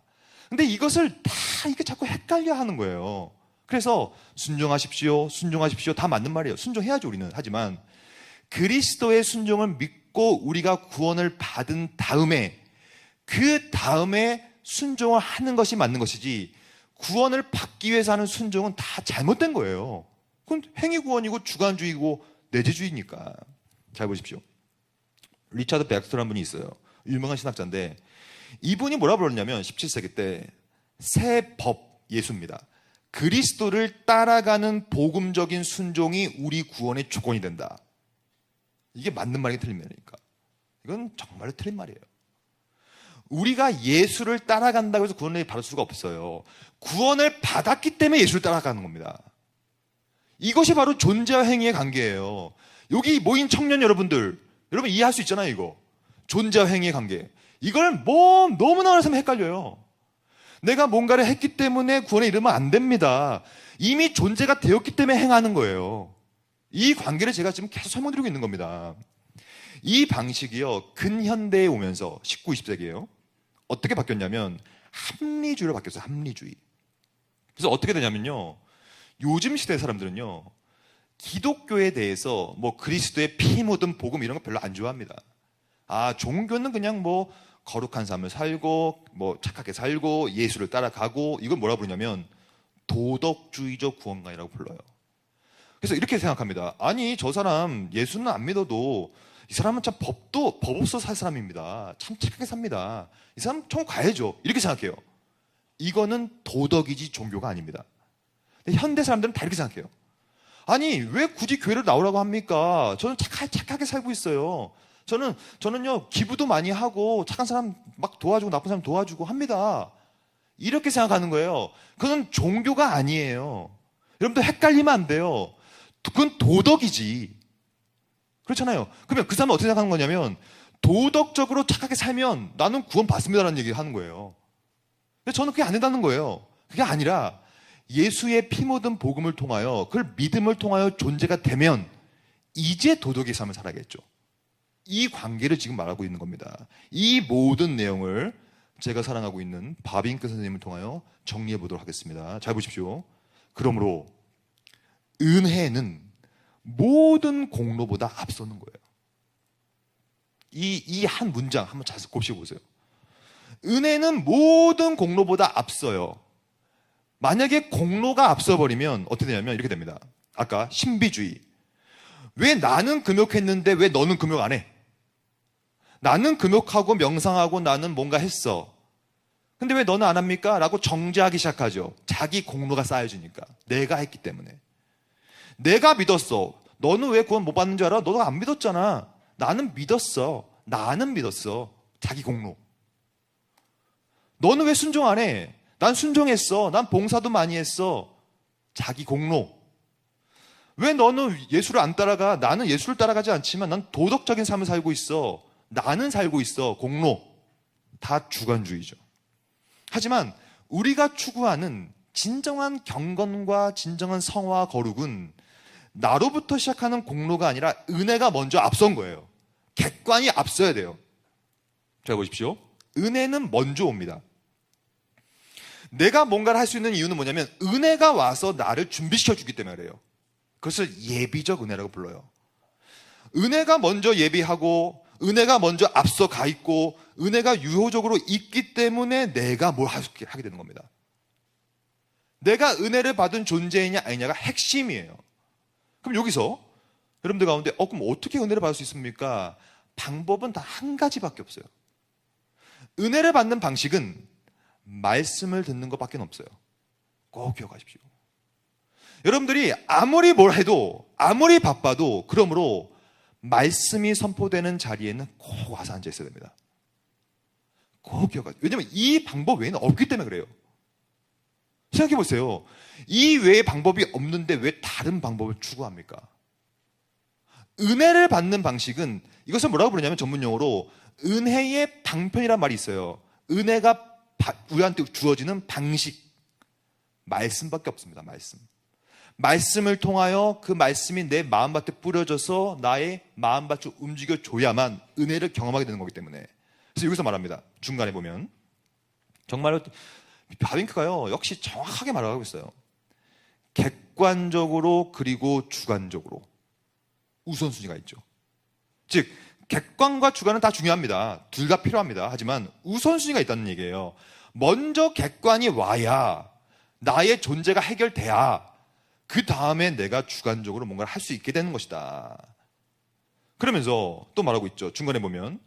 근데 이것을 다 이게 자꾸 헷갈려 하는 거예요. 그래서 순종하십시오, 순종하십시오, 다 맞는 말이에요. 순종해야죠, 우리는. 하지만 그리스도의 순종을 믿고 우리가 구원을 받은 다음에 그 다음에 순종을 하는 것이 맞는 것이지, 구원을 받기 위해서 하는 순종은 다 잘못된 거예요. 그건 행위구원이고 주관주의고 내재주의니까. 잘 보십시오. 리차드 백스터라는 분이 있어요. 유명한 신학자인데, 이분이 뭐라 불렀냐면 17세기 때 새 법 예수입니다. 그리스도를 따라가는 복음적인 순종이 우리 구원의 조건이 된다. 이게 맞는 말이 틀린 말이니까. 이건 정말 틀린 말이에요. 우리가 예수를 따라간다고 해서 구원을 받을 수가 없어요. 구원을 받았기 때문에 예수를 따라가는 겁니다. 이것이 바로 존재와 행위의 관계예요. 여기 모인 청년 여러분들, 여러분 이해할 수 있잖아요, 이거. 존재와 행위의 관계. 이걸 너무나 많은 사람이 헷갈려요. 내가 뭔가를 했기 때문에 구원에 이르면 안 됩니다. 이미 존재가 되었기 때문에 행하는 거예요. 이 관계를 제가 지금 계속 설명드리고 있는 겁니다. 이 방식이요, 근현대에 오면서 19, 20세기에요. 어떻게 바뀌었냐면 합리주의로 바뀌었어요. 합리주의. 그래서 어떻게 되냐면요, 요즘 시대 사람들은요, 기독교에 대해서 뭐 그리스도의 피 묻은 복음 이런 거 별로 안 좋아합니다. 아, 종교는 그냥 뭐 거룩한 삶을 살고 뭐 착하게 살고 예수를 따라가고, 이걸 뭐라 부르냐면 도덕주의적 구원관이라고 불러요. 그래서 이렇게 생각합니다. 아니, 저 사람 예수는 안 믿어도 이 사람은 참 법 없어 살 사람입니다. 참 착하게 삽니다. 이 사람 천국 가야죠. 이렇게 생각해요. 이거는 도덕이지 종교가 아닙니다. 근데 현대 사람들은 다 이렇게 생각해요. 아니, 왜 굳이 교회를 나오라고 합니까? 저는 착하게 살고 있어요. 저는요, 기부도 많이 하고 착한 사람 막 도와주고 나쁜 사람 도와주고 합니다. 이렇게 생각하는 거예요. 그건 종교가 아니에요. 여러분들 헷갈리면 안 돼요. 그건 도덕이지. 그렇잖아요. 그러면 그 사람은 어떻게 생각하는 거냐면, 도덕적으로 착하게 살면 나는 구원 받습니다라는 얘기를 하는 거예요. 근데 저는 그게 안 된다는 거예요. 그게 아니라 예수의 피 묻은 복음을 통하여, 그걸 믿음을 통하여 존재가 되면 이제 도덕의 삶을 살아야겠죠. 이 관계를 지금 말하고 있는 겁니다. 이 모든 내용을 제가 사랑하고 있는 바빙크 선생님을 통하여 정리해 보도록 하겠습니다. 잘 보십시오. 그러므로 은혜는 모든 공로보다 앞서는 거예요. 이 한 문장 한번 잘 곱씹어 보세요. 은혜는 모든 공로보다 앞서요. 만약에 공로가 앞서버리면 어떻게 되냐면 이렇게 됩니다. 아까 신비주의. 왜 나는 금욕했는데 왜 너는 금욕 안 해? 나는 금욕하고 명상하고 나는 뭔가 했어. 근데 왜 너는 안 합니까? 라고 정죄하기 시작하죠. 자기 공로가 쌓여지니까. 내가 했기 때문에. 내가 믿었어. 너는 왜 구원 못 받는 줄 알아? 너도 안 믿었잖아. 나는 믿었어. 나는 믿었어. 자기 공로. 너는 왜 순종 안 해? 난 순종했어. 난 봉사도 많이 했어. 자기 공로. 왜 너는 예수를 안 따라가? 나는 예수를 따라가지 않지만 난 도덕적인 삶을 살고 있어. 나는 살고 있어. 공로. 다 주관주의죠. 하지만 우리가 추구하는 진정한 경건과 진정한 성화와 거룩은 나로부터 시작하는 공로가 아니라 은혜가 먼저 앞선 거예요. 객관이 앞서야 돼요. 자, 보십시오. 은혜는 먼저 옵니다. 내가 뭔가를 할 수 있는 이유는 뭐냐면 은혜가 와서 나를 준비시켜 주기 때문에 그래요. 그것을 예비적 은혜라고 불러요. 은혜가 먼저 예비하고 은혜가 먼저 앞서 가 있고 은혜가 유효적으로 있기 때문에 내가 뭘 하게 되는 겁니다. 내가 은혜를 받은 존재이냐 아니냐가 핵심이에요. 그럼 여기서 여러분들 가운데 그럼 어떻게 은혜를 받을 수 있습니까? 방법은 다 한 가지밖에 없어요. 은혜를 받는 방식은 말씀을 듣는 것밖에 없어요. 꼭 기억하십시오. 여러분들이 아무리 뭘 해도 아무리 바빠도 그러므로 말씀이 선포되는 자리에는 꼭 와서 앉아 있어야 됩니다. 꼭 기억하세요. 왜냐하면 이 방법 외에는 없기 때문에 그래요. 생각해 보세요. 이 외의 방법이 없는데 왜 다른 방법을 추구합니까? 은혜를 받는 방식은 이것을 뭐라고 부르냐면 전문용어로 은혜의 방편이란 말이 있어요. 은혜가 우리한테 주어지는 방식, 말씀밖에 없습니다. 말씀을 통하여 그 말씀이 내 마음밭에 뿌려져서 나의 마음밭을 움직여줘야만 은혜를 경험하게 되는 거기 때문에. 그래서 여기서 말합니다. 중간에 보면 정말로 바빙크가요 역시 정확하게 말하고 있어요. 객관적으로 그리고 주관적으로 우선순위가 있죠. 즉 객관과 주관은 다 중요합니다. 둘 다 필요합니다. 하지만 우선순위가 있다는 얘기예요. 먼저 객관이 와야 나의 존재가 해결돼야 그 다음에 내가 주관적으로 뭔가를 할 수 있게 되는 것이다. 그러면서 또 말하고 있죠. 중간에 보면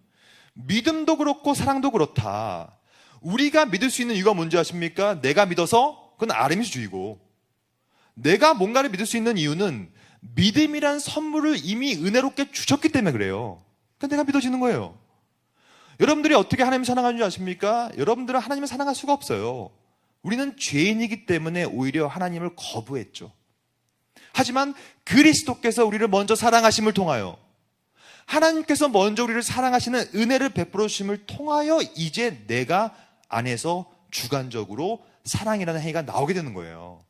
믿음도 그렇고 사랑도 그렇다. 우리가 믿을 수 있는 이유가 뭔지 아십니까? 내가 믿어서 그건 아르미스주의고, 내가 뭔가를 믿을 수 있는 이유는 믿음이란 선물을 이미 은혜롭게 주셨기 때문에 그래요. 그러니까 내가 믿어지는 거예요. 여러분들이 어떻게 하나님을 사랑하는 줄 아십니까? 여러분들은 하나님을 사랑할 수가 없어요. 우리는 죄인이기 때문에 오히려 하나님을 거부했죠. 하지만 그리스도께서 우리를 먼저 사랑하심을 통하여, 하나님께서 먼저 우리를 사랑하시는 은혜를 베풀어 주심을 통하여 이제 내가 안에서 주관적으로 사랑이라는 행위가 나오게 되는 거예요.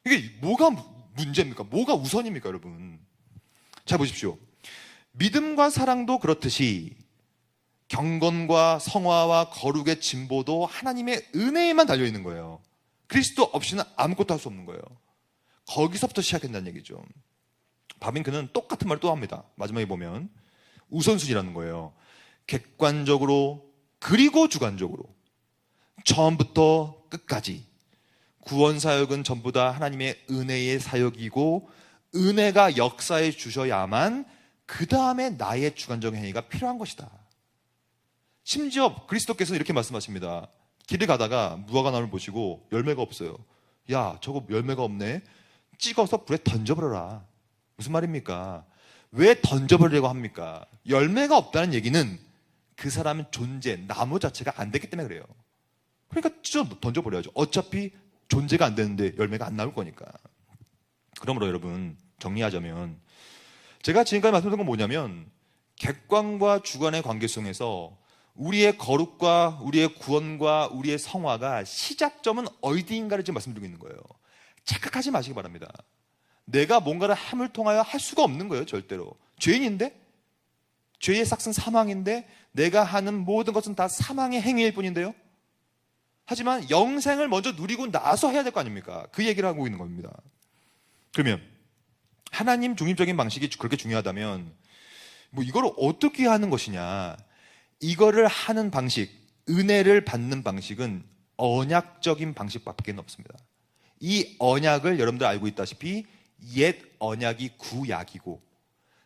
이게 뭐가 문제입니까? 뭐가 우선입니까, 여러분? 자, 보십시오. 믿음과 사랑도 그렇듯이 경건과 성화와 거룩의 진보도 하나님의 은혜에만 달려있는 거예요. 그리스도 없이는 아무것도 할 수 없는 거예요. 거기서부터 시작한다는 얘기죠. 바빙크는 똑같은 말을 또 합니다. 마지막에 보면 우선순위라는 거예요. 객관적으로 그리고 주관적으로 처음부터 끝까지 구원사역은 전부 다 하나님의 은혜의 사역이고 은혜가 역사해 주셔야만 그 다음에 나의 주관적 행위가 필요한 것이다. 심지어 그리스도께서는 이렇게 말씀하십니다. 길을 가다가 무화과나무를 보시고 열매가 없어요. 야, 저거 열매가 없네. 찍어서 불에 던져버려라. 무슨 말입니까? 왜 던져버리려고 합니까? 열매가 없다는 얘기는 그 사람의 존재, 나무 자체가 안 됐기 때문에 그래요. 그러니까 찢어 던져버려야죠. 어차피 존재가 안 되는데 열매가 안 나올 거니까. 그러므로 여러분, 정리하자면 제가 지금까지 말씀드린 건 뭐냐면 객관과 주관의 관계성에서 우리의 거룩과 우리의 구원과 우리의 성화가 시작점은 어디인가를 지금 말씀드리고 있는 거예요. 착각하지 마시기 바랍니다. 내가 뭔가를 함을 통하여 할 수가 없는 거예요. 절대로. 죄인인데, 죄의 삭은 사망인데 내가 하는 모든 것은 다 사망의 행위일 뿐인데요. 하지만 영생을 먼저 누리고 나서 해야 될 거 아닙니까? 그 얘기를 하고 있는 겁니다. 그러면 하나님 중립적인 방식이 그렇게 중요하다면 이걸 어떻게 하는 것이냐? 이거를 하는 방식, 은혜를 받는 방식은 언약적인 방식밖에 없습니다. 이 언약을 여러분들 알고 있다시피 옛 언약이 구약이고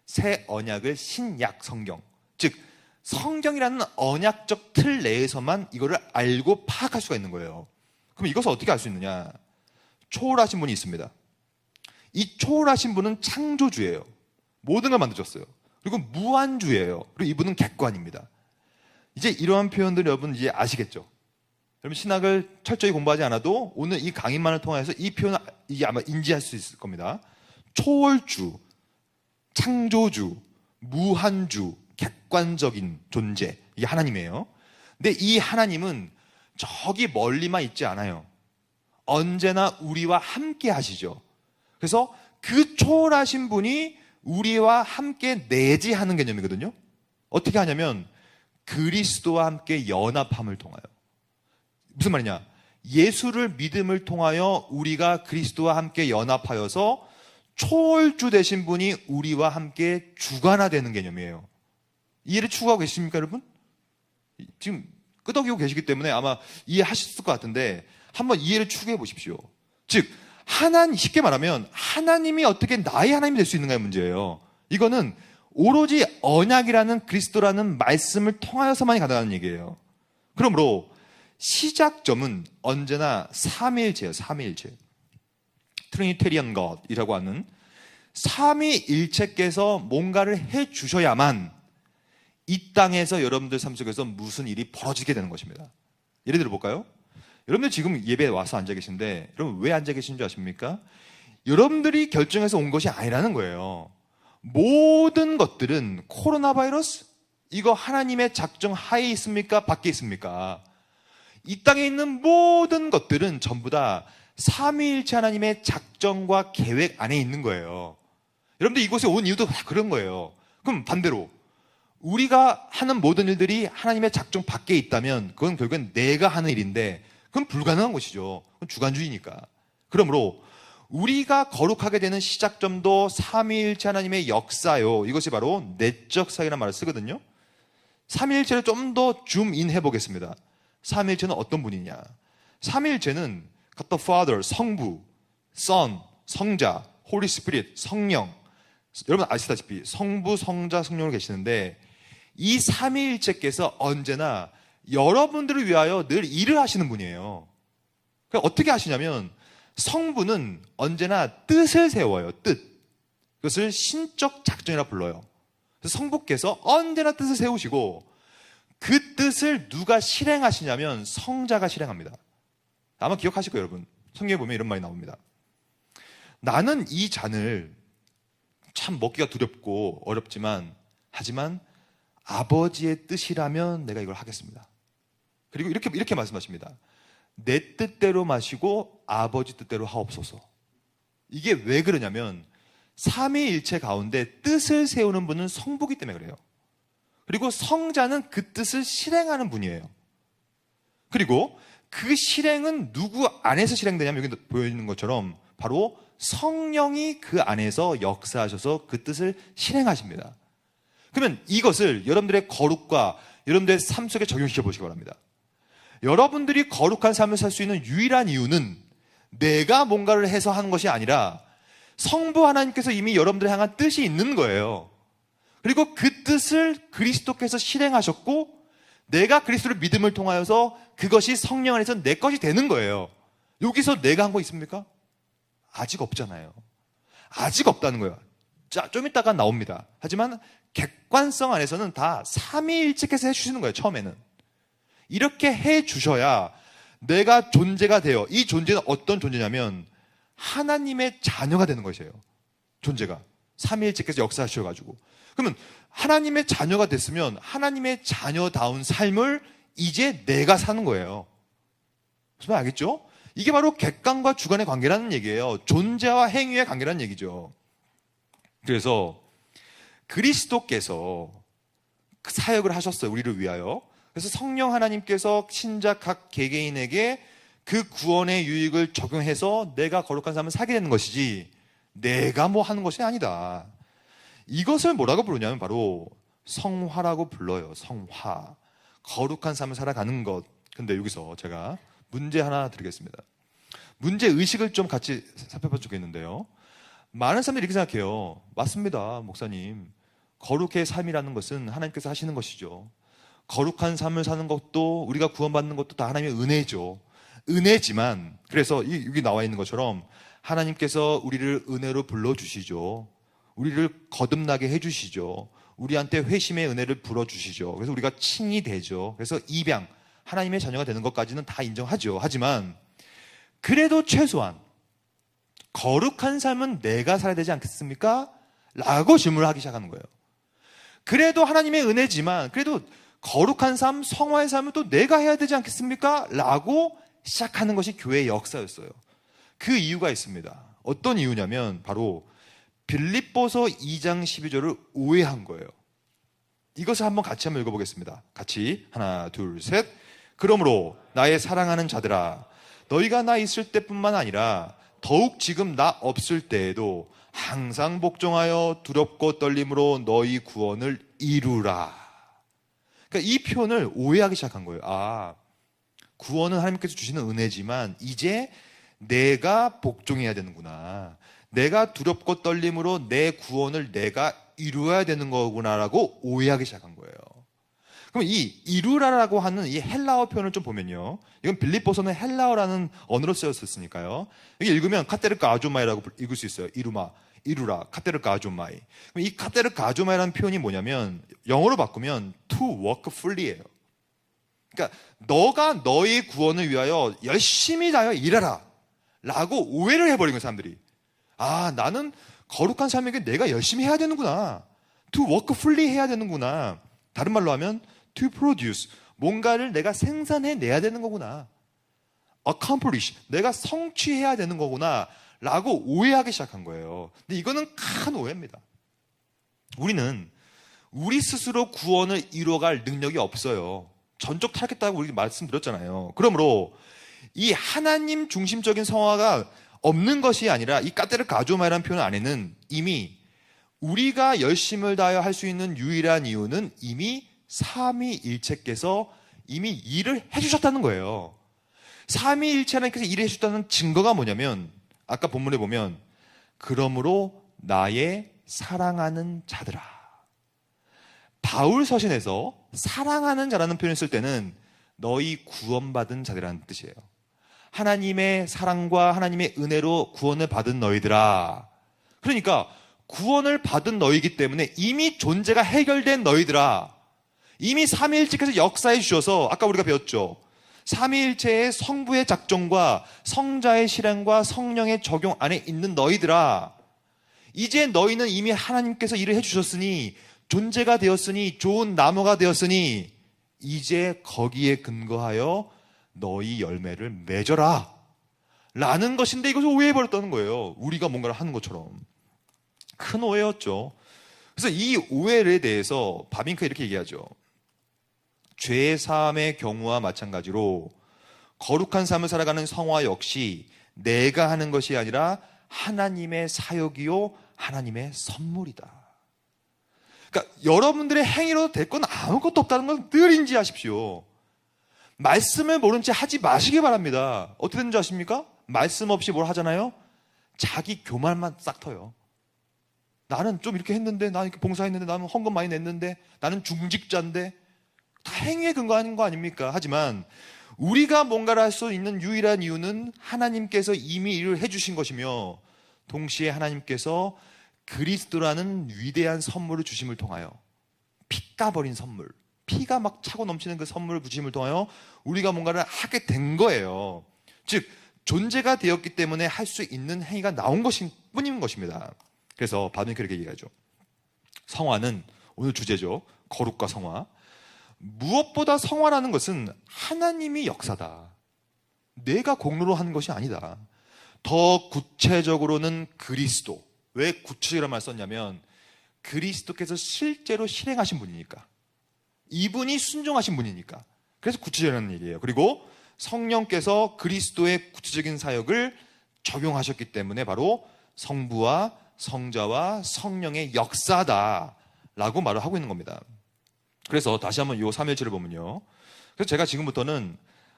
새 언약을 신약 성경, 즉 성경이라는 언약적 틀 내에서만 이거를 알고 파악할 수가 있는 거예요. 그럼 이것을 어떻게 알 수 있느냐? 초월하신 분이 있습니다. 이 초월하신 분은 창조주예요. 모든 걸 만드셨어요. 그리고 무한주예요. 그리고 이분은 객관입니다. 이제 이러한 표현들 여러분 이제 아시겠죠? 여러분 신학을 철저히 공부하지 않아도 오늘 이 강의만을 통해서 이 표현을 이게 아마 인지할 수 있을 겁니다. 초월주, 창조주, 무한주, 객관적인 존재, 이게 하나님이에요. 근데 이 하나님은 저기 멀리만 있지 않아요. 언제나 우리와 함께 하시죠. 그래서 그 초월하신 분이 우리와 함께 내재하는 개념이거든요. 어떻게 하냐면 그리스도와 함께 연합함을 통하여. 무슨 말이냐? 예수를 믿음을 통하여 우리가 그리스도와 함께 연합하여서 초월주 되신 분이 우리와 함께 주관화되는 개념이에요. 이해를 추구하고 계십니까, 여러분? 지금 끄덕이고 계시기 때문에 아마 이해하셨을 것 같은데 한번 이해를 추구해 보십시오. 즉, 쉽게 말하면 하나님이 어떻게 나의 하나님이 될 수 있는가의 문제예요. 이거는 오로지 언약이라는 그리스도라는 말씀을 통하여서만이 가능한 얘기예요. 그러므로 시작점은 언제나 삼위일체예요. 삼위일체. 트리니테리언 갓이라고 하는 삼위일체께서 뭔가를 해주셔야만 이 땅에서 여러분들 삶 속에서 무슨 일이 벌어지게 되는 것입니다. 예를 들어 볼까요? 여러분들 지금 예배에 와서 앉아 계신데 여러분 왜 앉아 계신 줄 아십니까? 여러분들이 결정해서 온 것이 아니라는 거예요. 모든 것들은 코로나 바이러스 이거 하나님의 작정 하에 있습니까? 밖에 있습니까? 이 땅에 있는 모든 것들은 전부 다 삼위일체 하나님의 작정과 계획 안에 있는 거예요. 여러분들 이곳에 온 이유도 다 그런 거예요. 그럼 반대로 우리가 하는 모든 일들이 하나님의 작정 밖에 있다면 그건 결국엔 내가 하는 일인데 그건 불가능한 것이죠. 그건 주관주의니까. 그러므로 우리가 거룩하게 되는 시작점도 삼위일체 하나님의 역사요. 이것이 바로 내적 사역이라는 말을 쓰거든요. 삼위일체를 좀 더 줌인 해보겠습니다. 삼위일체는 어떤 분이냐? 삼위일체는 God the Father, 성부, Son, 성자, Holy Spirit, 성령. 여러분 아시다시피 성부, 성자, 성령으로 계시는데 이 삼위일체께서 언제나 여러분들을 위하여 늘 일을 하시는 분이에요. 그러니까 어떻게 하시냐면 성부는 언제나 뜻을 세워요. 뜻. 그것을 신적 작정이라 불러요. 그래서 성부께서 언제나 뜻을 세우시고 그 뜻을 누가 실행하시냐면 성자가 실행합니다. 아마 기억하실 거예요, 여러분. 성경에 보면 이런 말이 나옵니다. 나는 이 잔을 참 먹기가 두렵고 어렵지만 하지만 아버지의 뜻이라면 내가 이걸 하겠습니다. 그리고 이렇게 말씀하십니다. 내 뜻대로 마시고 아버지 뜻대로 하옵소서. 이게 왜 그러냐면 삼위일체 가운데 뜻을 세우는 분은 성부기 때문에 그래요. 그리고 성자는 그 뜻을 실행하는 분이에요. 그리고 그 실행은 누구 안에서 실행되냐면 여기 보여있는 것처럼 바로 성령이 그 안에서 역사하셔서 그 뜻을 실행하십니다. 그러면 이것을 여러분들의 거룩과 여러분들의 삶 속에 적용시켜 보시기 바랍니다. 여러분들이 거룩한 삶을 살 수 있는 유일한 이유는 내가 뭔가를 해서 하는 것이 아니라 성부 하나님께서 이미 여러분들을 향한 뜻이 있는 거예요. 그리고 그 뜻을 그리스도께서 실행하셨고 내가 그리스도를 믿음을 통하여서 그것이 성령 안에서 내 것이 되는 거예요. 여기서 내가 한 거 있습니까? 아직 없잖아요. 아직 없다는 거예요. 자, 좀 이따가 나옵니다. 하지만 객관성 안에서는 다 삼위일체께서 해주시는 거예요. 처음에는. 이렇게 해주셔야 내가 존재가 되어 이 존재는 어떤 존재냐면 하나님의 자녀가 되는 것이에요. 존재가. 삼위일체께서 역사하셔가지고. 그러면 하나님의 자녀가 됐으면 하나님의 자녀다운 삶을 이제 내가 사는 거예요. 무슨 말 알겠죠? 이게 바로 객관과 주관의 관계라는 얘기예요. 존재와 행위의 관계라는 얘기죠. 그래서 그리스도께서 그 사역을 하셨어요. 우리를 위하여. 그래서 성령 하나님께서 신자 각 개개인에게 그 구원의 유익을 적용해서 내가 거룩한 삶을 살게 되는 것이지 내가 뭐 하는 것이 아니다. 이것을 뭐라고 부르냐면 바로 성화라고 불러요. 성화. 거룩한 삶을 살아가는 것. 근데 여기서 제가 문제 하나 드리겠습니다. 문제 의식을 좀 같이 살펴봤으면 좋겠는데요. 많은 사람들이 이렇게 생각해요. 맞습니다, 목사님. 거룩의 삶이라는 것은 하나님께서 하시는 것이죠. 거룩한 삶을 사는 것도 우리가 구원받는 것도 다 하나님의 은혜죠. 은혜지만 그래서 여기 나와 있는 것처럼 하나님께서 우리를 은혜로 불러주시죠. 우리를 거듭나게 해주시죠. 우리한테 회심의 은혜를 불어주시죠. 그래서 우리가 칭이 되죠. 그래서 입양, 하나님의 자녀가 되는 것까지는 다 인정하죠. 하지만 그래도 최소한 거룩한 삶은 내가 살아야 되지 않겠습니까? 라고 질문을 하기 시작하는 거예요. 그래도 하나님의 은혜지만 그래도 거룩한 삶, 성화의 삶은 또 내가 해야 되지 않겠습니까? 라고 시작하는 것이 교회의 역사였어요. 그 이유가 있습니다. 어떤 이유냐면 바로 빌립보서 2장 12절을 오해한 거예요. 이것을 한번 같이 한번 읽어보겠습니다. 같이 하나 둘 셋. 그러므로 나의 사랑하는 자들아 너희가 나 있을 때뿐만 아니라 더욱 지금 나 없을 때에도 항상 복종하여 두렵고 떨림으로 너희 구원을 이루라. 그러니까 이 표현을 오해하기 시작한 거예요. 아, 구원은 하나님께서 주시는 은혜지만 이제 내가 복종해야 되는구나. 내가 두렵고 떨림으로 내 구원을 내가 이루어야 되는 거구나라고 오해하기 시작한 거예요. 그럼 이 이루라라고 하는 이 헬라어 표현을 좀 보면요. 이건 빌립보서는 헬라어라는 언어로 쓰였으니까요. 여기 읽으면 카테르카 아조마이라고 읽을 수 있어요. 이루마, 이루라, 카테르카 아조마이. 그럼 이 카테르카 아조마이라는 표현이 뭐냐면 영어로 바꾸면 to work fully예요. 그러니까 너가 너의 구원을 위하여 열심히 다하여 일하라 라고 오해를 해버린 거예요, 사람들이. 아, 나는 거룩한 삶에게 내가 열심히 해야 되는구나. to work fully 해야 되는구나. 다른 말로 하면 to produce, 뭔가를 내가 생산해내야 되는 거구나. accomplish, 내가 성취해야 되는 거구나 라고 오해하기 시작한 거예요. 근데 이거는 큰 오해입니다. 우리는 우리 스스로 구원을 이루어갈 능력이 없어요. 전적 타락했다고 우리 말씀드렸잖아요. 그러므로 이 하나님 중심적인 성화가 없는 것이 아니라 이 까테르 가조마이라는 표현 안에는 이미 우리가 열심을 다하여 할 수 있는 유일한 이유는 이미 삼위일체께서 이미 일을 해주셨다는 거예요. 삼위일체 하나님께서 일을 해주셨다는 증거가 뭐냐면 아까 본문에 보면 그러므로 나의 사랑하는 자들아. 바울 서신에서 사랑하는 자라는 표현을 쓸 때는 너희 구원받은 자들이라는 뜻이에요. 하나님의 사랑과 하나님의 은혜로 구원을 받은 너희들아. 그러니까 구원을 받은 너희이기 때문에 이미 존재가 해결된 너희들아. 이미 삼위일체께서 역사해 주셔서 아까 우리가 배웠죠. 삼위일체의 성부의 작정과 성자의 실행과 성령의 적용 안에 있는 너희들아. 이제 너희는 이미 하나님께서 일을 해주셨으니 존재가 되었으니 좋은 나무가 되었으니 이제 거기에 근거하여 너희 열매를 맺어라 라는 것인데 이것을 오해해버렸다는 거예요. 우리가 뭔가를 하는 것처럼. 큰 오해였죠. 그래서 이 오해에 대해서 바빙크가 이렇게 얘기하죠. 죄 사함의 경우와 마찬가지로 거룩한 삶을 살아가는 성화 역시 내가 하는 것이 아니라 하나님의 사역이요 하나님의 선물이다. 그러니까 여러분들의 행위로 될 건 아무것도 없다는 건 늘 인지하십시오. 말씀을 모른 채 하지 마시기 바랍니다. 어떻게 되는지 아십니까? 말씀 없이 뭘 하잖아요? 자기 교만만 싹 터요. 나는 좀 이렇게 했는데, 나는 이렇게 봉사했는데, 나는 헌금 많이 냈는데, 나는 중직자인데, 다 행위에 근거하는 거 아닙니까? 하지만 우리가 뭔가를 할 수 있는 유일한 이유는 하나님께서 이미 일을 해주신 것이며 동시에 하나님께서 그리스도라는 위대한 선물을 주심을 통하여 피가 버린 선물, 피가 막 차고 넘치는 그 선물을 주심을 통하여 우리가 뭔가를 하게 된 거예요. 즉 존재가 되었기 때문에 할 수 있는 행위가 나온 것인 뿐인 것입니다. 그래서 바울은 그렇게 얘기하죠. 성화는 오늘 주제죠. 거룩과 성화. 무엇보다 성화라는 것은 하나님이 역사다. 내가 공로로 하는 것이 아니다. 더 구체적으로는 그리스도. 왜 구체적이라는 말을 썼냐면 그리스도께서 실제로 실행하신 분이니까. 이분이 순종하신 분이니까. 그래서 구체적이라는 얘기예요. 그리고 성령께서 그리스도의 구체적인 사역을 적용하셨기 때문에 바로 성부와 성자와 성령의 역사다라고 말을 하고 있는 겁니다. 그래서 다시 한번 이 삼일체를 보면요. 그래서 제가 지금부터는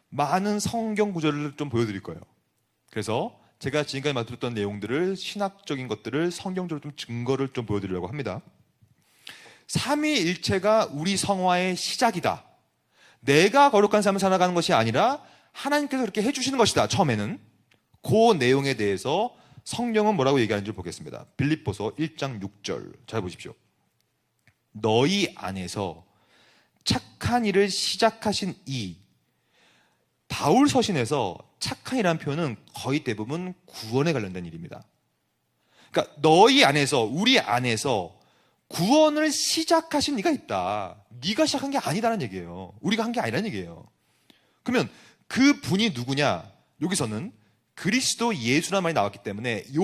많은 성경 구절을 좀 보여드릴 거예요. 그래서 제가 지금까지 말씀드렸던 내용들을 신학적인 것들을 성경적으로 좀 증거를 좀 보여드리려고 합니다. 삼위일체가 우리 성화의 시작이다. 내가 거룩한 삶을 살아가는 것이 아니라 하나님께서 그렇게 해주시는 것이다. 처음에는 그 내용에 대해서 성경은 뭐라고 얘기하는지 보겠습니다. 빌립보서 1장 6절 잘 보십시오. 너희 안에서 착한 일을 시작하신 이 바울 서신에서 착한이라는 표현은 거의 대부분 구원에 관련된 일입니다. 그러니까 너희 안에서 우리 안에서 구원을 시작하신 이가 있다. 네가 시작한 게 아니다라는 얘기예요. 우리가 한 게 아니라는 얘기예요. 그러면 그 분이 누구냐? 여기서는 그리스도 예수라는 말이 나왔기 때문에 요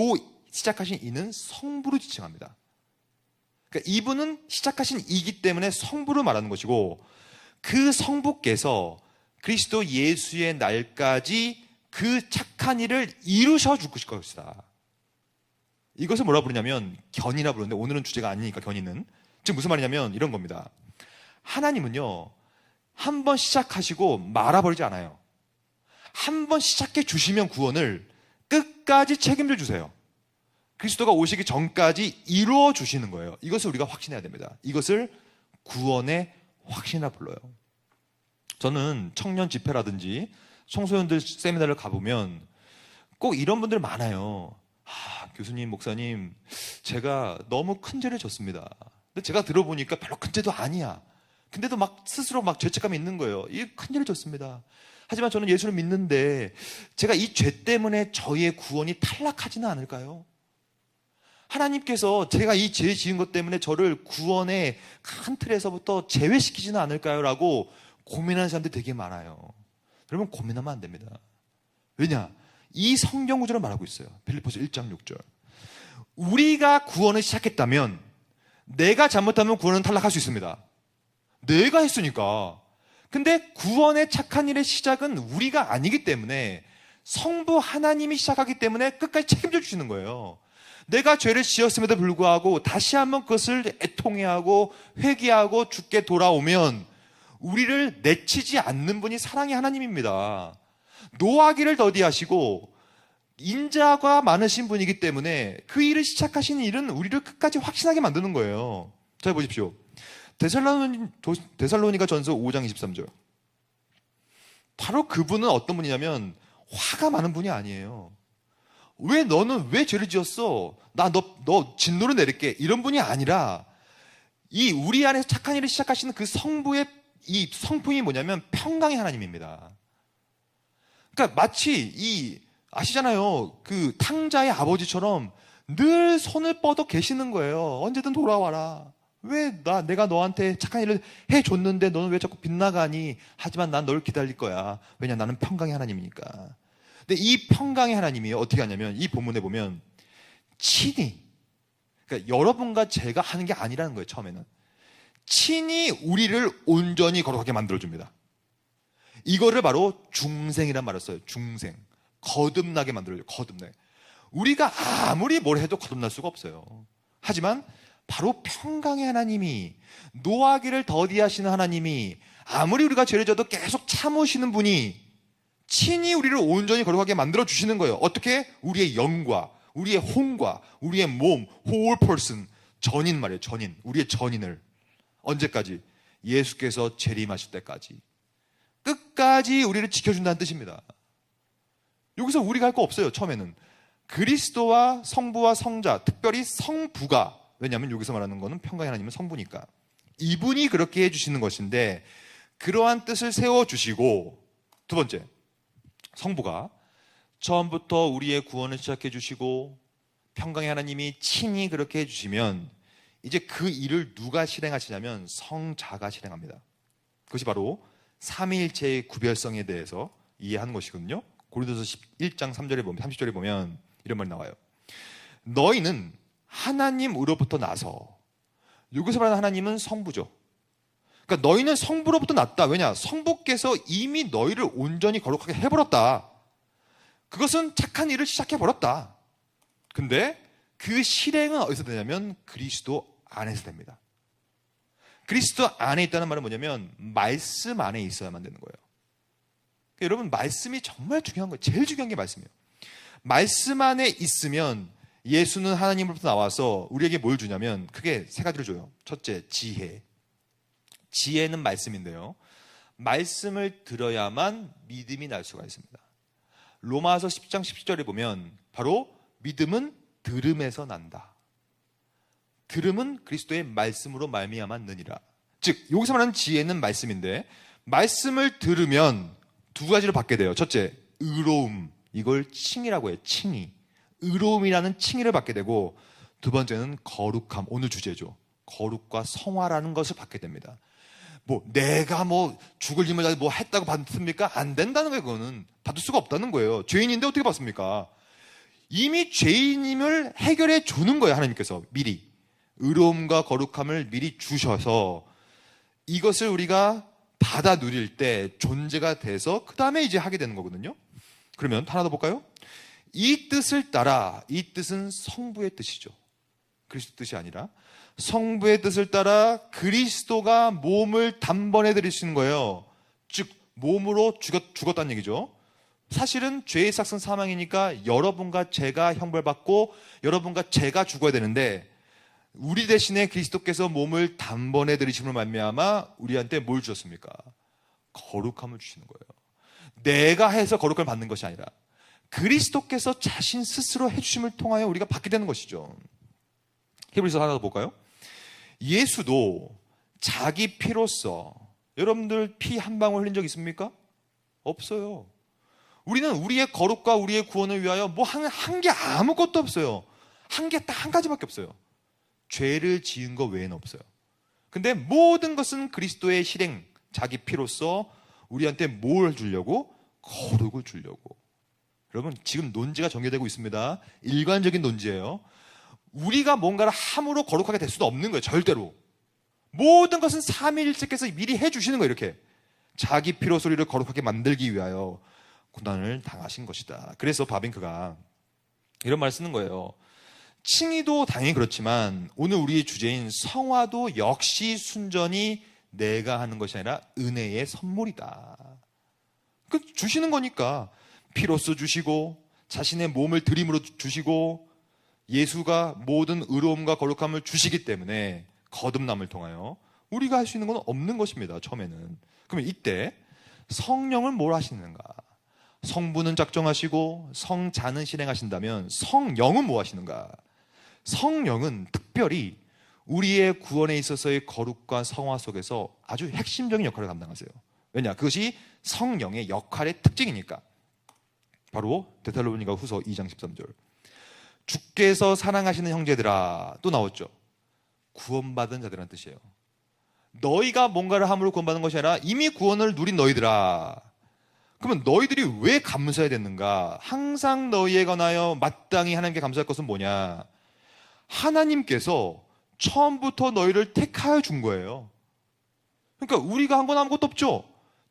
시작하신 이는 성부를 지칭합니다. 그러니까 이분은 시작하신 이기 때문에 성부를 말하는 것이고 그 성부께서 그리스도 예수의 날까지 그 착한 일을 이루셔 줄 것이다. 이것을 뭐라 부르냐면 견이라 부르는데 오늘은 주제가 아니니까 견이는. 지금 무슨 말이냐면 이런 겁니다. 하나님은요, 한 번 시작하시고 말아버리지 않아요. 한 번 시작해 주시면 구원을 끝까지 책임져 주세요. 그리스도가 오시기 전까지 이루어 주시는 거예요. 이것을 우리가 확신해야 됩니다. 이것을 구원의 확신이라 불러요. 저는 청년 집회라든지 청소년들 세미나를 가보면 꼭 이런 분들 많아요. 교수님, 목사님, 제가 너무 큰 죄를 졌습니다. 근데 제가 들어보니까 별로 큰 죄도 아니야. 근데도 막 스스로 막 죄책감이 있는 거예요. 이 큰 죄를 졌습니다. 하지만 저는 예수를 믿는데 제가 이 죄 때문에 저희의 구원이 탈락하지는 않을까요? 하나님께서 제가 이 죄 지은 것 때문에 저를 구원의 큰 틀에서부터 제외시키지는 않을까요? 라고 고민하는 사람들이 되게 많아요. 여러분, 고민하면 안 됩니다. 왜냐? 이 성경 구절을 말하고 있어요. 빌립보서 1장 6절. 우리가 구원을 시작했다면 내가 잘못하면 구원은 탈락할 수 있습니다. 내가 했으니까. 근데 구원의 착한 일의 시작은 우리가 아니기 때문에 성부 하나님이 시작하기 때문에 끝까지 책임져 주시는 거예요. 내가 죄를 지었음에도 불구하고 다시 한번 그것을 애통해하고 회개하고 주께 돌아오면 우리를 내치지 않는 분이 사랑의 하나님입니다. 노하기를 더디하시고 인자가 많으신 분이기 때문에 그 일을 시작하시는 일은 우리를 끝까지 확신하게 만드는 거예요. 자, 보십시오. 데살로니가 전서 5장 23절. 바로 그분은 어떤 분이냐면 화가 많은 분이 아니에요. 너는 왜 죄를 지었어? 너 진노를 내릴게. 이런 분이 아니라 이 우리 안에서 착한 일을 시작하시는 그 성부의 이 성품이 뭐냐면 평강의 하나님입니다. 그러니까 마치 아시잖아요. 그 탕자의 아버지처럼 늘 손을 뻗어 계시는 거예요. 언제든 돌아와라. 내가 너한테 착한 일을 해줬는데 너는 왜 자꾸 빗나가니? 하지만 난 널 기다릴 거야. 왜냐, 나는 평강의 하나님이니까. 근데 이 평강의 하나님이 어떻게 하냐면 이 본문에 보면 친히, 그러니까 여러분과 제가 하는 게 아니라는 거예요. 처음에는 친히 우리를 온전히 거룩하게 만들어줍니다. 이거를 바로 중생이란 말을 써요. 중생. 거듭나게 만들어줘요. 거듭나게. 우리가 아무리 뭘 해도 거듭날 수가 없어요. 하지만 바로 평강의 하나님이, 노하기를 더디하시는 하나님이, 아무리 우리가 죄를 져도 계속 참으시는 분이 친히 우리를 온전히 거룩하게 만들어주시는 거예요. 어떻게? 우리의 영과 우리의 혼과 우리의 몸, whole person, 전인 말이에요. 전인. 우리의 전인을 언제까지? 예수께서 재림하실 때까지 끝까지 우리를 지켜준다는 뜻입니다. 여기서 우리가 할 거 없어요. 처음에는 그리스도와 성부와 성자, 특별히 성부가, 왜냐하면 여기서 말하는 거는 평강의 하나님은 성부니까 이분이 그렇게 해주시는 것인데, 그러한 뜻을 세워주시고, 두 번째, 성부가 처음부터 우리의 구원을 시작해 주시고 평강의 하나님이 친히 그렇게 해주시면 이제 그 일을 누가 실행하시냐면 성자가 실행합니다. 그것이 바로 삼위일체의 구별성에 대해서 이해하는 것이거든요. 고린도서 11장 3절에 보면, 30절에 보면 이런 말이 나와요. 너희는 하나님으로부터 나서, 여기서 말하는 하나님은 성부죠. 그러니까 너희는 성부로부터 났다. 왜냐? 성부께서 이미 너희를 온전히 거룩하게 해버렸다. 그것은 착한 일을 시작해버렸다. 근데 그 실행은 어디서 되냐면 그리스도 안에서 됩니다. 그리스도 안에 있다는 말은 뭐냐면 말씀 안에 있어야만 되는 거예요. 그러니까 여러분, 말씀이 정말 중요한 거예요. 제일 중요한 게 말씀이에요. 말씀 안에 있으면 예수는 하나님으로부터 나와서 우리에게 뭘 주냐면 크게 세 가지를 줘요. 첫째, 지혜. 지혜는 말씀인데요, 말씀을 들어야만 믿음이 날 수가 있습니다. 로마서 10장 17절에 보면 바로 믿음은 들음에서 난다. 들음은 그리스도의 말씀으로 말미암아 느니라. 즉 여기서 말하는 지혜는 말씀인데, 말씀을 들으면 두 가지를 받게 돼요. 첫째, 의로움. 이걸 칭의라고 해요. 칭의. 의로움이라는 칭의를 받게 되고, 두 번째는 거룩함. 오늘 주제죠. 거룩과 성화라는 것을 받게 됩니다. 내가 죽을 힘을 다해 했다고 받습니까? 안 된다는 거예요. 그거는 받을 수가 없다는 거예요. 죄인인데 어떻게 받습니까? 이미 죄인임을 해결해 주는 거예요. 하나님께서 미리 의로움과 거룩함을 미리 주셔서 이것을 우리가 받아 누릴 때 존재가 돼서 그 다음에 이제 하게 되는 거거든요. 그러면 하나 더 볼까요? 이 뜻을 따라, 이 뜻은 성부의 뜻이죠. 그리스도 뜻이 아니라 성부의 뜻을 따라 그리스도가 몸을 단번에 들이시는 거예요. 즉 몸으로 죽었다는 얘기죠. 사실은 죄의 삭은 사망이니까 여러분과 제가 형벌받고 여러분과 제가 죽어야 되는데, 우리 대신에 그리스도께서 몸을 단번에 들이심으로 말미암아 우리한테 뭘 주셨습니까? 거룩함을 주시는 거예요. 내가 해서 거룩함을 받는 것이 아니라 그리스도께서 자신 스스로 해주심을 통하여 우리가 받게 되는 것이죠. 히브리서 하나 더 볼까요? 예수도 자기 피로써, 여러분들 피 한 방울 흘린 적 있습니까? 없어요. 우리는 우리의 거룩과 우리의 구원을 위하여 뭐 한 게 아무것도 없어요. 한 게 딱 한 가지밖에 없어요. 죄를 지은 것 외에는 없어요. 근데 모든 것은 그리스도의 실행, 자기 피로써 우리한테 뭘 주려고? 거룩을 주려고. 여러분, 지금 논지가 전개되고 있습니다. 일관적인 논지예요. 우리가 뭔가를 함으로 거룩하게 될 수도 없는 거예요. 절대로. 모든 것은 삼위일체께서 미리 해주시는 거예요. 이렇게 자기 피로써 우리를 거룩하게 만들기 위하여 고난을 당하신 것이다. 그래서 바빙크가 이런 말을 쓰는 거예요. 칭의도 당연히 그렇지만 오늘 우리의 주제인 성화도 역시 순전히 내가 하는 것이 아니라 은혜의 선물이다. 주시는 거니까 피로써 주시고 자신의 몸을 드림으로 주시고 예수가 모든 의로움과 거룩함을 주시기 때문에 거듭남을 통하여 우리가 할 수 있는 건 없는 것입니다. 처음에는. 그러면 이때 성령은 뭘 하시는가? 성부는 작정하시고 성자는 실행하신다면 성령은 뭐 하시는가? 성령은 특별히 우리의 구원에 있어서의 거룩과 성화 속에서 아주 핵심적인 역할을 감당하세요. 왜냐? 그것이 성령의 역할의 특징이니까. 바로 데살로니가 후서 2장 13절. 주께서 사랑하시는 형제들아, 또 나왔죠. 구원받은 자들이라는 뜻이에요. 너희가 뭔가를 함으로 구원받은 것이 아니라 이미 구원을 누린 너희들아. 그러면 너희들이 왜 감사해야 되는가? 항상 너희에 관하여 마땅히 하나님께 감사할 것은 뭐냐? 하나님께서 처음부터 너희를 택하여 준 거예요. 그러니까 우리가 한 건 아무것도 없죠.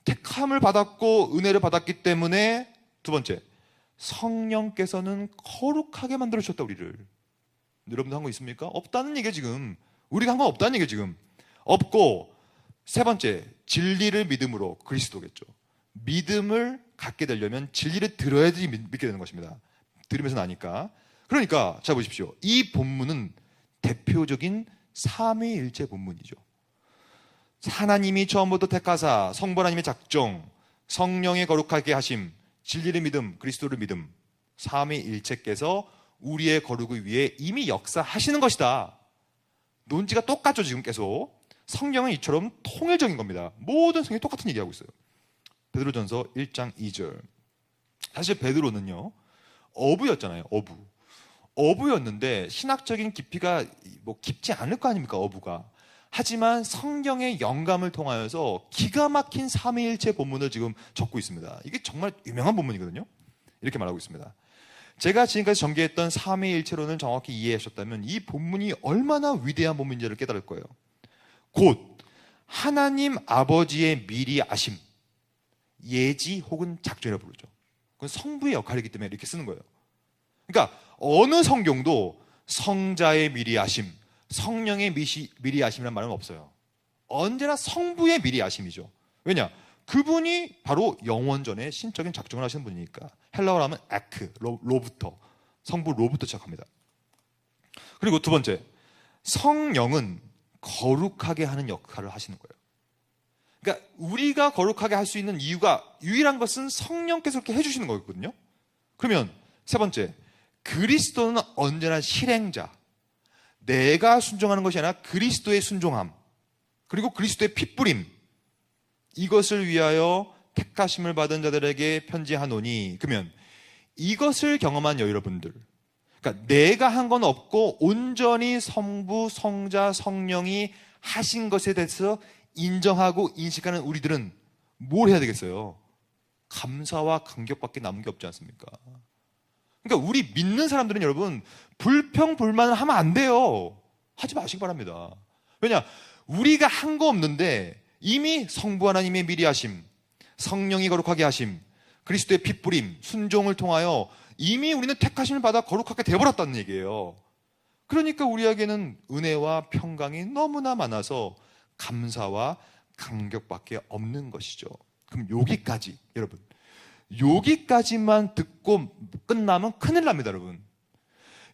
택함을 받았고 은혜를 받았기 때문에, 두 번째, 성령께서는 거룩하게 만들어 주셨다. 우리를. 여러분도 한 거 있습니까? 없다는 얘기예요. 지금 우리가 한 건 없다는 얘기예요. 지금 없고, 세 번째, 진리를 믿음으로, 그리스도겠죠. 믿음을 갖게 되려면 진리를 들어야지 믿게 되는 것입니다. 들으면서 나니까. 그러니까 자 보십시오. 이 본문은 대표적인 삼위일체 본문이죠. 하나님이 처음부터 택하사 성부 하나님의 작정, 성령의 거룩하게 하심, 진리를 믿음, 그리스도를 믿음, 삼위일체께서 우리의 거룩을 위해 이미 역사하시는 것이다. 논지가 똑같죠. 지금 계속 성경은 이처럼 통일적인 겁니다. 모든 성경이 똑같은 얘기하고 있어요. 베드로전서 1장 2절. 사실 베드로는요, 어부였잖아요. 어부였는데 신학적인 깊이가 뭐 깊지 않을 거 아닙니까? 어부가. 하지만 성경의 영감을 통하여서 기가 막힌 삼위일체 본문을 지금 적고 있습니다. 이게 정말 유명한 본문이거든요. 이렇게 말하고 있습니다. 제가 지금까지 전개했던 삼위일체론을 정확히 이해하셨다면 이 본문이 얼마나 위대한 본문인지를 깨달을 거예요. 곧 하나님 아버지의 미리 아심, 예지 혹은 작전이라고 부르죠. 그건 성부의 역할이기 때문에 이렇게 쓰는 거예요. 그러니까 어느 성경도 성자의 미리 아심, 성령의 미리 아심이라는 말은 없어요. 언제나 성부의 미리 아심이죠. 왜냐? 그분이 바로 영원전에 신적인 작정을 하시는 분이니까. 헬라어로 하면 에크, 로부터, 성부 로부터 시작합니다. 그리고 두 번째, 성령은 거룩하게 하는 역할을 하시는 거예요. 그러니까 우리가 거룩하게 할 수 있는 이유가, 유일한 것은 성령께서 그렇게 해주시는 거거든요. 그러면 세 번째, 그리스도는 언제나 실행자, 내가 순종하는 것이 아니라 그리스도의 순종함, 그리고 그리스도의 핏부림, 이것을 위하여 택하심을 받은 자들에게 편지하노니. 그러면 이것을 경험한 여러분들, 그러니까 내가 한 건 없고 온전히 성부, 성자, 성령이 하신 것에 대해서 인정하고 인식하는 우리들은 뭘 해야 되겠어요? 감사와 감격밖에 남은 게 없지 않습니까? 그러니까 우리 믿는 사람들은 여러분 불평불만을 하면 안 돼요. 하지 마시기 바랍니다. 왜냐? 우리가 한 거 없는데 이미 성부 하나님의 미리 하심, 성령이 거룩하게 하심, 그리스도의 핏부림, 순종을 통하여 이미 우리는 택하심을 받아 거룩하게 되어버렸다는 얘기예요. 그러니까 우리에게는 은혜와 평강이 너무나 많아서 감사와 감격밖에 없는 것이죠. 그럼 여기까지, 여러분, 여기까지만 듣고 끝나면 큰일 납니다, 여러분.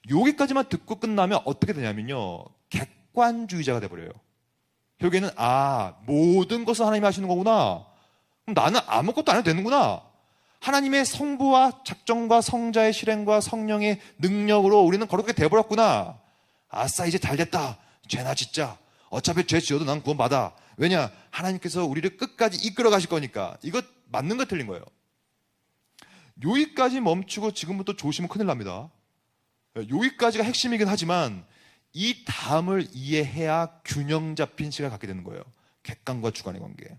여기까지만 듣고 끝나면 어떻게 되냐면요, 객관주의자가 돼버려요. 결국에는 모든 것을 하나님이 하시는 거구나. 그럼 나는 아무것도 안 해도 되는구나. 하나님의 성부와 작정과 성자의 실행과 성령의 능력으로 우리는 거룩하게 돼버렸구나. 아싸, 이제 잘됐다. 죄나 짓자. 어차피 죄 지어도 난 구원받아. 왜냐? 하나님께서 우리를 끝까지 이끌어 가실 거니까. 이거 맞는 거 틀린 거예요. 여기까지 멈추고 지금부터 조심은 큰일 납니다. 여기까지가 핵심이긴 하지만 이 다음을 이해해야 균형 잡힌 시각을 갖게 되는 거예요. 객관과 주관의 관계.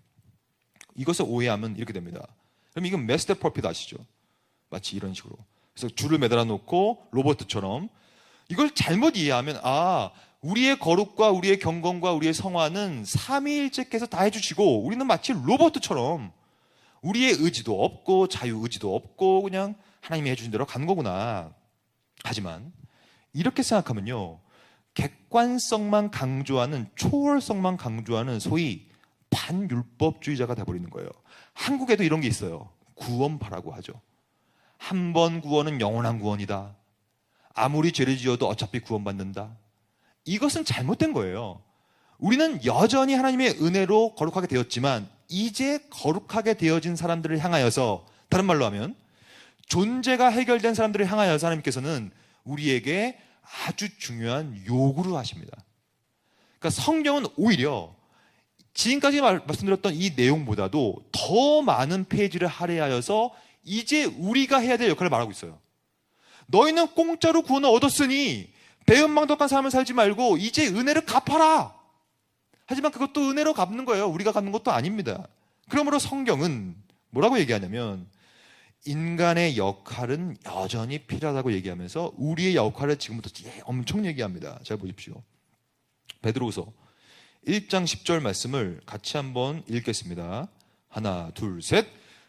이것을 오해하면 이렇게 됩니다. 그럼 이건 메스터 퍼핏 아시죠? 마치 이런 식으로. 그래서 줄을 매달아 놓고 로버트처럼 이걸 잘못 이해하면 우리의 거룩과 우리의 경건과 우리의 성화는 삼위일체께서 다 해주시고 우리는 마치 로버트처럼 우리의 의지도 없고 자유의지도 없고 그냥 하나님이 해주신 대로 가는 거구나. 하지만 이렇게 생각하면요, 객관성만 강조하는, 초월성만 강조하는 소위 반율법주의자가 돼버리는 거예요. 한국에도 이런 게 있어요. 구원파라고 하죠. 한 번 구원은 영원한 구원이다. 아무리 죄를 지어도 어차피 구원받는다. 이것은 잘못된 거예요. 우리는 여전히 하나님의 은혜로 거룩하게 되었지만 이제 거룩하게 되어진 사람들을 향하여서, 다른 말로 하면 존재가 해결된 사람들을 향하여서 하나님께서는 우리에게 아주 중요한 요구를 하십니다. 그러니까 성경은 오히려 지금까지 말씀드렸던 이 내용보다도 더 많은 페이지를 할애하여서 이제 우리가 해야 될 역할을 말하고 있어요. 너희는 공짜로 구원을 얻었으니 배은망덕한 삶을 살지 말고 이제 은혜를 갚아라. 하지만 그것도 은혜로 갚는 거예요. 우리가 갚는 것도 아닙니다. 그러므로 성경은 뭐라고 얘기하냐면 인간의 역할은 여전히 필요하다고 얘기하면서 우리의 역할을 지금부터 엄청 얘기합니다. 잘 보십시오. 베드로후서 1장 10절 말씀을 같이 한번 읽겠습니다. 하나, 둘, 셋.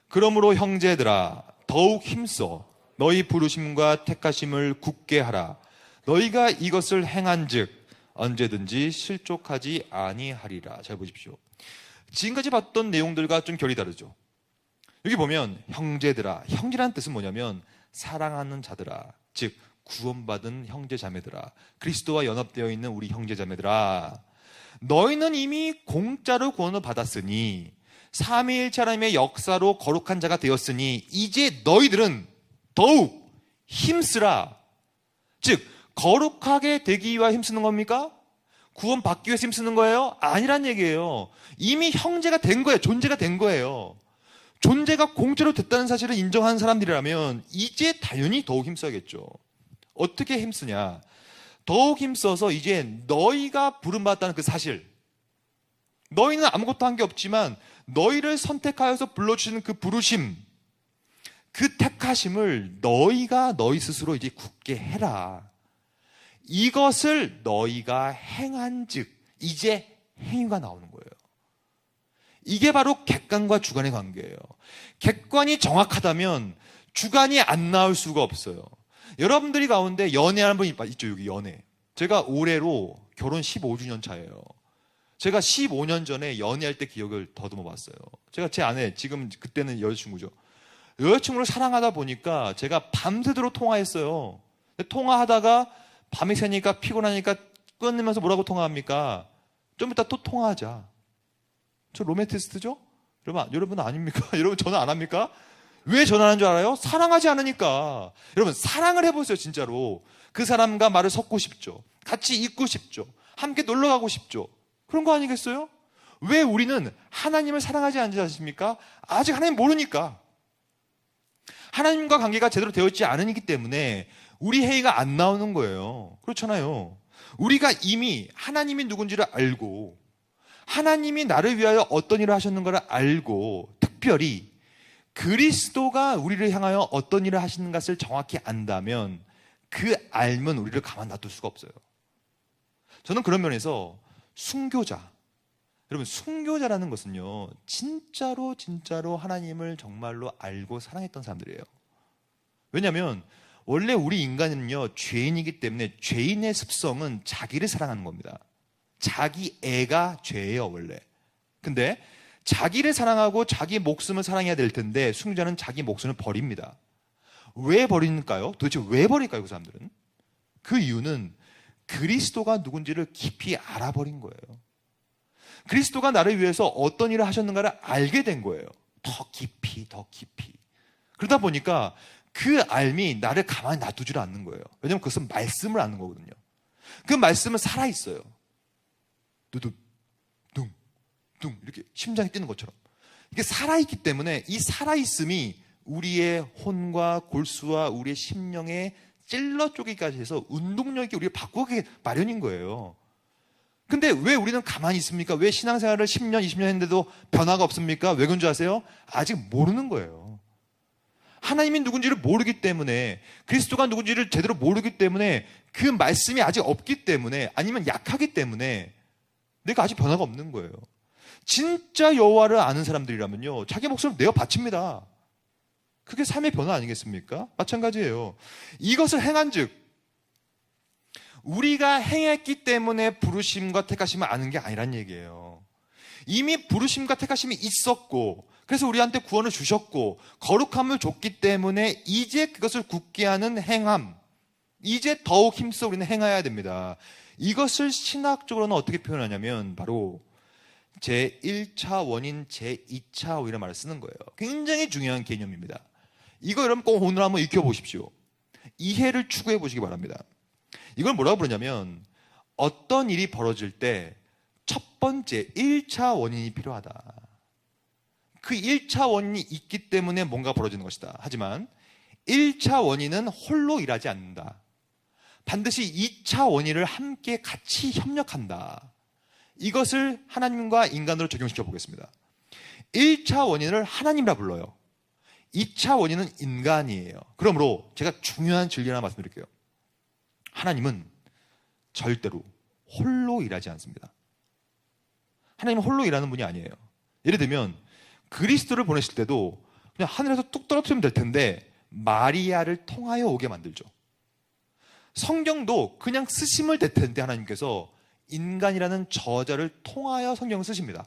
그러므로 형제들아 더욱 힘써 너희 부르심과 택하심을 굳게 하라. 너희가 이것을 행한즉 언제든지 실족하지 아니하리라. 잘 보십시오. 지금까지 봤던 내용들과 좀 결이 다르죠. 여기 보면 형제들아, 형제라는 뜻은 뭐냐면 사랑하는 자들아, 즉 구원받은 형제 자매들아, 그리스도와 연합되어 있는 우리 형제 자매들아, 너희는 이미 공짜로 구원을 받았으니 삼위일체 하나님의 역사로 거룩한 자가 되었으니 이제 너희들은 더욱 힘쓰라. 즉 거룩하게 되기 위해 힘쓰는 겁니까? 구원 받기 위해서 힘쓰는 거예요? 아니란 얘기예요. 이미 형제가 된 거예요. 존재가 된 거예요. 존재가 공짜로 됐다는 사실을 인정하는 사람들이라면 이제 당연히 더욱 힘써야겠죠. 어떻게 힘쓰냐? 더욱 힘써서 이제 너희가 부름받았다는 그 사실, 너희는 아무것도 한 게 없지만 너희를 선택하여서 불러주시는 그 부르심, 그 택하심을 너희가 너희 스스로 이제 굳게 해라. 이것을 너희가 행한즉 이제 행위가 나오는 거예요. 이게 바로 객관과 주관의 관계예요. 객관이 정확하다면 주관이 안 나올 수가 없어요. 여러분들이 가운데 연애하는 분이 있죠. 여기 연애. 제가 올해로 결혼 15주년 차예요. 제가 15년 전에 연애할 때 기억을 더듬어 봤어요. 제가 제 아내, 지금 그때는 여자친구죠. 여자친구를 사랑하다 보니까 제가 밤새도록 통화했어요. 통화하다가 밤이 새니까 피곤하니까 끊으면서 뭐라고 통화합니까? 좀 이따 또 통화하자. 저 로맨티스트죠? 여러분 아닙니까? 여러분 전화 안 합니까? 왜 전화하는 줄 알아요? 사랑하지 않으니까. 여러분 사랑을 해보세요. 진짜로 그 사람과 말을 섞고 싶죠. 같이 있고 싶죠. 함께 놀러 가고 싶죠. 그런 거 아니겠어요? 왜 우리는 하나님을 사랑하지 않지 않습니까? 아직 하나님 모르니까. 하나님과 관계가 제대로 되어 있지 않으기 때문에 우리 회의가 안 나오는 거예요. 그렇잖아요. 우리가 이미 하나님이 누군지를 알고 하나님이 나를 위하여 어떤 일을 하셨는가를 알고 특별히 그리스도가 우리를 향하여 어떤 일을 하시는 것을 정확히 안다면 그 알면 우리를 가만 놔둘 수가 없어요. 저는 그런 면에서 순교자, 여러분 순교자라는 것은요 진짜로 하나님을 정말로 알고 사랑했던 사람들이에요. 왜냐하면 원래 우리 인간은요, 죄인이기 때문에 죄인의 습성은 자기를 사랑하는 겁니다. 자기 애가 죄예요, 원래. 근데 자기를 사랑하고 자기 목숨을 사랑해야 될 텐데 순교자는 자기 목숨을 버립니다. 왜 버리는가요? 도대체 왜 버릴까요, 그 사람들은? 그 이유는 그리스도가 누군지를 깊이 알아버린 거예요. 그리스도가 나를 위해서 어떤 일을 하셨는가를 알게 된 거예요. 더 깊이, 더 깊이. 그러다 보니까 그 알미 나를 가만히 놔두질 않는 거예요. 왜냐하면 그것은 말씀을 아는 거거든요. 그 말씀은 살아있어요. 두둑, 둥, 둥 이렇게 심장이 뛰는 것처럼. 이게 살아있기 때문에 이 살아있음이 우리의 혼과 골수와 우리의 심령에 찔러 쪼기까지 해서 운동력 있게 우리를 바꾸기 마련인 거예요. 근데 왜 우리는 가만히 있습니까? 왜 신앙생활을 10년, 20년 했는데도 변화가 없습니까? 왜 그런 줄 아세요? 아직 모르는 거예요. 하나님이 누군지를 모르기 때문에, 그리스도가 누군지를 제대로 모르기 때문에, 그 말씀이 아직 없기 때문에, 아니면 약하기 때문에 내가 아직 변화가 없는 거예요. 진짜 여호와를 아는 사람들이라면요, 자기 목숨을 내어 바칩니다. 그게 삶의 변화 아니겠습니까? 마찬가지예요. 이것을 행한즉 우리가 행했기 때문에 부르심과 택하심을 아는 게 아니란 얘기예요. 이미 부르심과 택하심이 있었고, 그래서 우리한테 구원을 주셨고 거룩함을 줬기 때문에 이제 그것을 굳게 하는 행함, 이제 더욱 힘써 우리는 행해야 됩니다. 이것을 신학적으로는 어떻게 표현하냐면 바로 제1차 원인, 제2차 오이라는 말을 쓰는 거예요. 굉장히 중요한 개념입니다. 이거 여러분 꼭 오늘 한번 익혀보십시오. 이해를 추구해 보시기 바랍니다. 이걸 뭐라고 부르냐면, 어떤 일이 벌어질 때 첫 번째 1차 원인이 필요하다. 그 1차 원인이 있기 때문에 뭔가 벌어지는 것이다. 하지만 1차 원인은 홀로 일하지 않는다. 반드시 2차 원인을 함께 같이 협력한다. 이것을 하나님과 인간으로 적용시켜 보겠습니다. 1차 원인을 하나님이라 불러요. 2차 원인은 인간이에요. 그러므로 제가 중요한 진리 하나 말씀드릴게요. 하나님은 절대로 홀로 일하지 않습니다. 하나님은 홀로 일하는 분이 아니에요. 예를 들면 그리스도를 보내실 때도 그냥 하늘에서 뚝 떨어뜨리면 될 텐데 마리아를 통하여 오게 만들죠. 성경도 그냥 쓰시면 될 텐데 하나님께서 인간이라는 저자를 통하여 성경을 쓰십니다.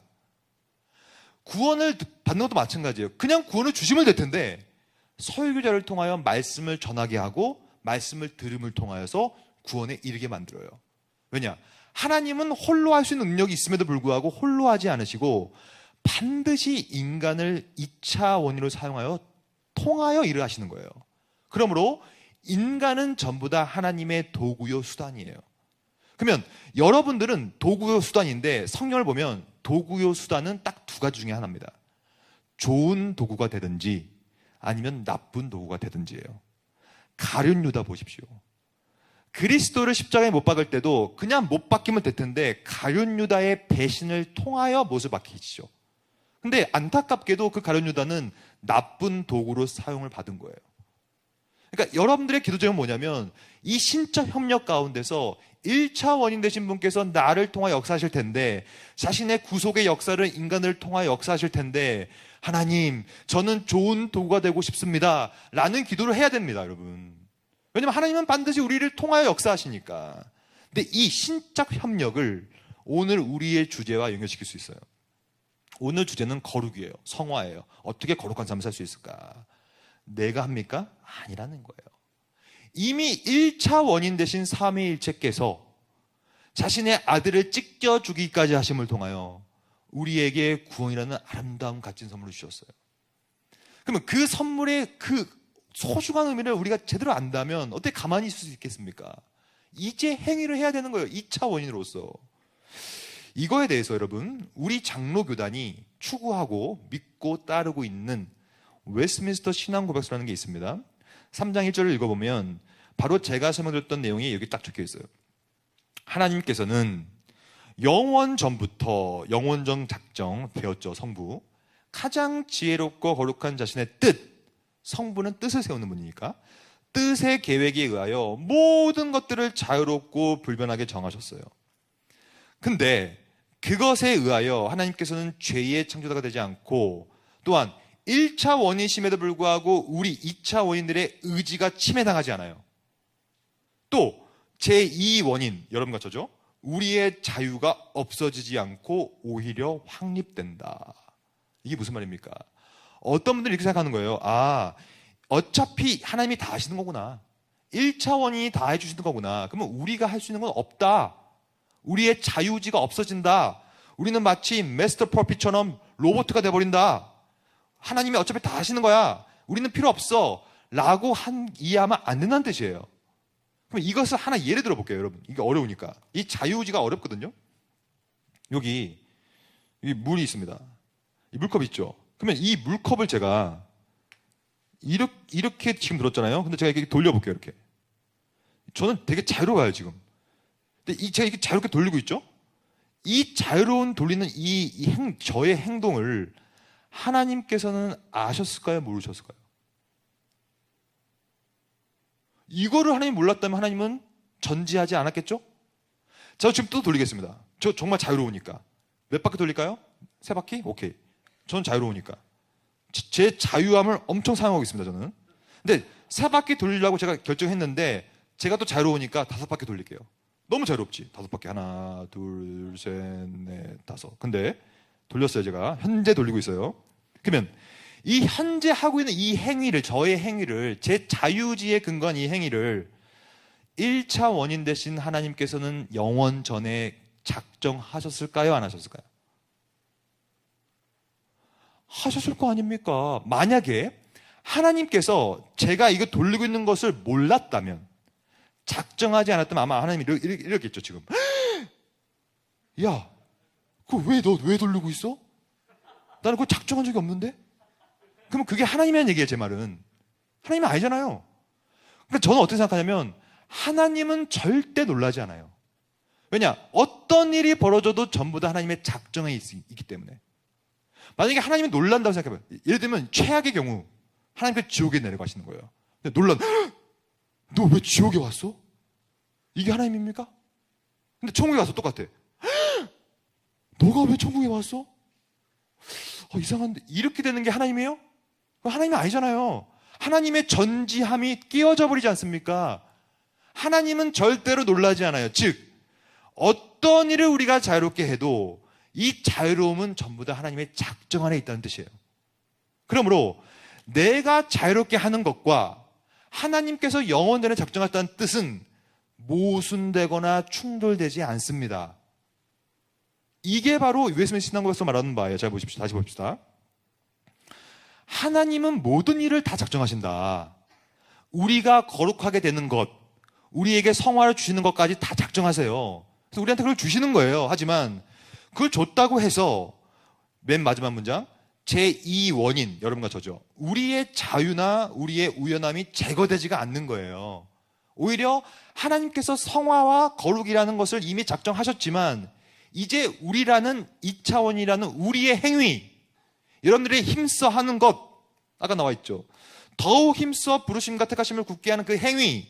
구원을 받는 것도 마찬가지예요. 그냥 구원을 주시면 될 텐데 설교자를 통하여 말씀을 전하게 하고 말씀을 들음을 통하여서 구원에 이르게 만들어요. 왜냐? 하나님은 홀로 할 수 있는 능력이 있음에도 불구하고 홀로 하지 않으시고 반드시 인간을 2차 원인으로 사용하여 통하여 일을 하시는 거예요. 그러므로 인간은 전부 다 하나님의 도구요 수단이에요. 그러면 여러분들은 도구요 수단인데 성경을 보면 도구요 수단은 딱 두 가지 중에 하나입니다. 좋은 도구가 되든지 아니면 나쁜 도구가 되든지예요. 가룟 유다 보십시오. 그리스도를 십자가에 못 박을 때도 그냥 못 박히면 될 텐데 가룟 유다의 배신을 통하여 못을 박히시죠. 근데 안타깝게도 그 가룟 유다는 나쁜 도구로 사용을 받은 거예요. 그러니까 여러분들의 기도 제목은 뭐냐면 이 신적 협력 가운데서 1차 원인 되신 분께서 나를 통하여 역사하실 텐데, 자신의 구속의 역사를 인간을 통하여 역사하실 텐데, 하나님 저는 좋은 도구가 되고 싶습니다 라는 기도를 해야 됩니다, 여러분. 왜냐하면 하나님은 반드시 우리를 통하여 역사하시니까. 근데 이 신적 협력을 오늘 우리의 주제와 연결시킬 수 있어요. 오늘 주제는 거룩이에요. 성화예요. 어떻게 거룩한 삶을 살 수 있을까? 내가 합니까? 아니라는 거예요. 이미 1차 원인 되신 삼위일체께서 자신의 아들을 찢겨 주기까지 하심을 통하여 우리에게 구원이라는 아름다운 값진 선물을 주셨어요. 그러면 그 선물의 그 소중한 의미를 우리가 제대로 안다면 어떻게 가만히 있을 수 있겠습니까? 이제 행위를 해야 되는 거예요. 2차 원인으로서. 이거에 대해서 여러분, 우리 장로교단이 추구하고 믿고 따르고 있는 웨스트민스터 신앙고백서라는 게 있습니다. 3장 1절을 읽어보면 바로 제가 설명드렸던 내용이 여기 딱 적혀 있어요. 하나님께서는 영원 전부터 영원정 작정 되었죠. 성부. 가장 지혜롭고 거룩한 자신의 뜻, 성부는 뜻을 세우는 분이니까 뜻의 계획에 의하여 모든 것들을 자유롭고 불변하게 정하셨어요. 근데 그것에 의하여 하나님께서는 죄의 창조자가 되지 않고 또한 1차 원인심에도 불구하고 우리 2차 원인들의 의지가 침해당하지 않아요. 또 제2 원인, 여러분과 저죠? 우리의 자유가 없어지지 않고 오히려 확립된다. 이게 무슨 말입니까? 어떤 분들이 이렇게 생각하는 거예요. 아, 어차피 하나님이 다 하시는 거구나. 1차 원인이 다 해주시는 거구나. 그러면 우리가 할 수 있는 건 없다. 우리의 자유의지가 없어진다. 우리는 마치 마스터 퍼핏처럼 로봇가 돼버린다. 하나님이 어차피 다 하시는 거야. 우리는 필요 없어. 라고 이해하면 안 된다는 뜻이에요. 그럼 이것을 하나 예를 들어 볼게요, 여러분. 이게 어려우니까. 이 자유의지가 어렵거든요. 여기 물이 있습니다. 이 물컵 있죠. 그러면 이 물컵을 제가 이렇게 지금 들었잖아요. 근데 제가 이렇게 돌려볼게요, 이렇게. 저는 되게 자유로워요, 지금. 근데 제가 이렇게 자유롭게 돌리고 있죠? 이 자유로운 돌리는 저의 행동을 하나님께서는 아셨을까요? 모르셨을까요? 이거를 하나님이 몰랐다면 하나님은 전지하지 않았겠죠? 저 지금 또 돌리겠습니다. 저 정말 자유로우니까. 몇 바퀴 돌릴까요? 3바퀴? 오케이. 저는 자유로우니까. 제 자유함을 엄청 사용하고 있습니다, 저는. 근데 3바퀴 돌리려고 제가 결정했는데 제가 또 자유로우니까 5바퀴 돌릴게요. 너무 자유롭지? 5바퀴. 하나, 둘, 셋, 넷, 5. 근데 돌렸어요, 제가. 현재 돌리고 있어요. 그러면 이 현재 하고 있는 이 행위를, 저의 행위를, 제 자유지에 근거한 이 행위를 1차 원인 되신 하나님께서는 영원 전에 작정하셨을까요? 안 하셨을까요? 하셨을 거 아닙니까? 만약에 하나님께서 제가 이거 돌리고 있는 것을 몰랐다면, 작정하지 않았다면 아마 하나님이 이렇겠죠, 지금. 야, 너 왜 돌리고 있어? 나는 그거 작정한 적이 없는데? 그러면 그게 하나님이라는 얘기예요, 제 말은. 하나님은 아니잖아요. 근데 저는 어떻게 생각하냐면, 하나님은 절대 놀라지 않아요. 왜냐? 어떤 일이 벌어져도 전부 다 하나님의 작정에 있기 때문에. 만약에 하나님이 놀란다고 생각해봐요. 예를 들면, 최악의 경우, 하나님께서 지옥에 내려가시는 거예요. 근데 너 왜 지옥에 왔어? 이게 하나님입니까? 근데 천국에 가서 똑같아. 너가 왜 천국에 왔어? 이상한데. 이렇게 되는 게 하나님이에요? 하나님은 아니잖아요. 하나님의 전지함이 끼어져 버리지 않습니까? 하나님은 절대로 놀라지 않아요. 즉, 어떤 일을 우리가 자유롭게 해도 이 자유로움은 전부 다 하나님의 작정 안에 있다는 뜻이에요. 그러므로 내가 자유롭게 하는 것과 하나님께서 영원전에 작정하셨다는 뜻은 모순되거나 충돌되지 않습니다. 이게 바로 웨스민스터 신앙고에서 말하는 바예요. 잘 보십시오. 다시 봅시다. 하나님은 모든 일을 다 작정하신다. 우리가 거룩하게 되는 것, 우리에게 성화를 주시는 것까지 다 작정하세요. 그래서 우리한테 그걸 주시는 거예요. 하지만 그걸 줬다고 해서 맨 마지막 문장, 제2 원인, 여러분과 저죠. 우리의 자유나 우리의 우연함이 제거되지가 않는 거예요. 오히려 하나님께서 성화와 거룩이라는 것을 이미 작정하셨지만 이제 우리라는 2차원이라는 우리의 행위, 여러분들이 힘써 하는 것, 아까 나와 있죠. 더욱 힘써 부르심과 택하심을 굳게 하는 그 행위,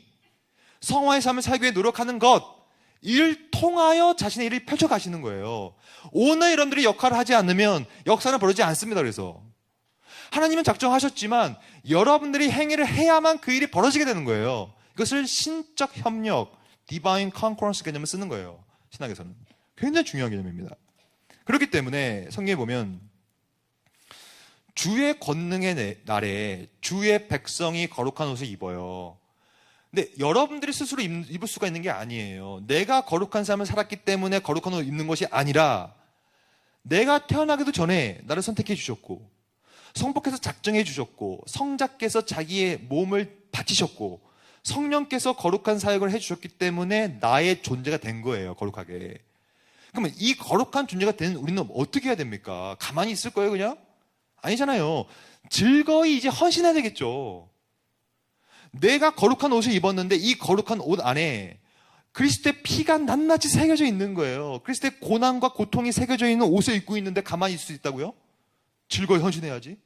성화의 삶을 살기 위해 노력하는 것, 이를 통하여 자신의 일을 펼쳐가시는 거예요. 오늘 여러분들이 역할을 하지 않으면 역사는 벌어지지 않습니다. 그래서 하나님은 작정하셨지만 여러분들이 행위를 해야만 그 일이 벌어지게 되는 거예요. 이것을 신적 협력, Divine Concurrence 개념을 쓰는 거예요. 신학에서는. 굉장히 중요한 개념입니다. 그렇기 때문에 성경에 보면 주의 권능의 날에 주의 백성이 거룩한 옷을 입어요. 근데 여러분들이 스스로 입을 수가 있는 게 아니에요. 내가 거룩한 삶을 살았기 때문에 거룩한 옷을 입는 것이 아니라 내가 태어나기도 전에 나를 선택해 주셨고 성복해서 작정해 주셨고 성자께서 자기의 몸을 바치셨고 성령께서 거룩한 사역을 해주셨기 때문에 나의 존재가 된 거예요. 거룩하게. 그러면 이 거룩한 존재가 된 우리는 어떻게 해야 됩니까? 가만히 있을 거예요 그냥? 아니잖아요. 즐거이 이제 헌신해야 되겠죠. 내가 거룩한 옷을 입었는데 이 거룩한 옷 안에 그리스도의 피가 낱낱이 새겨져 있는 거예요. 그리스도의 고난과 고통이 새겨져 있는 옷을 입고 있는데 가만히 있을 수 있다고요? 즐거이 헌신해야지.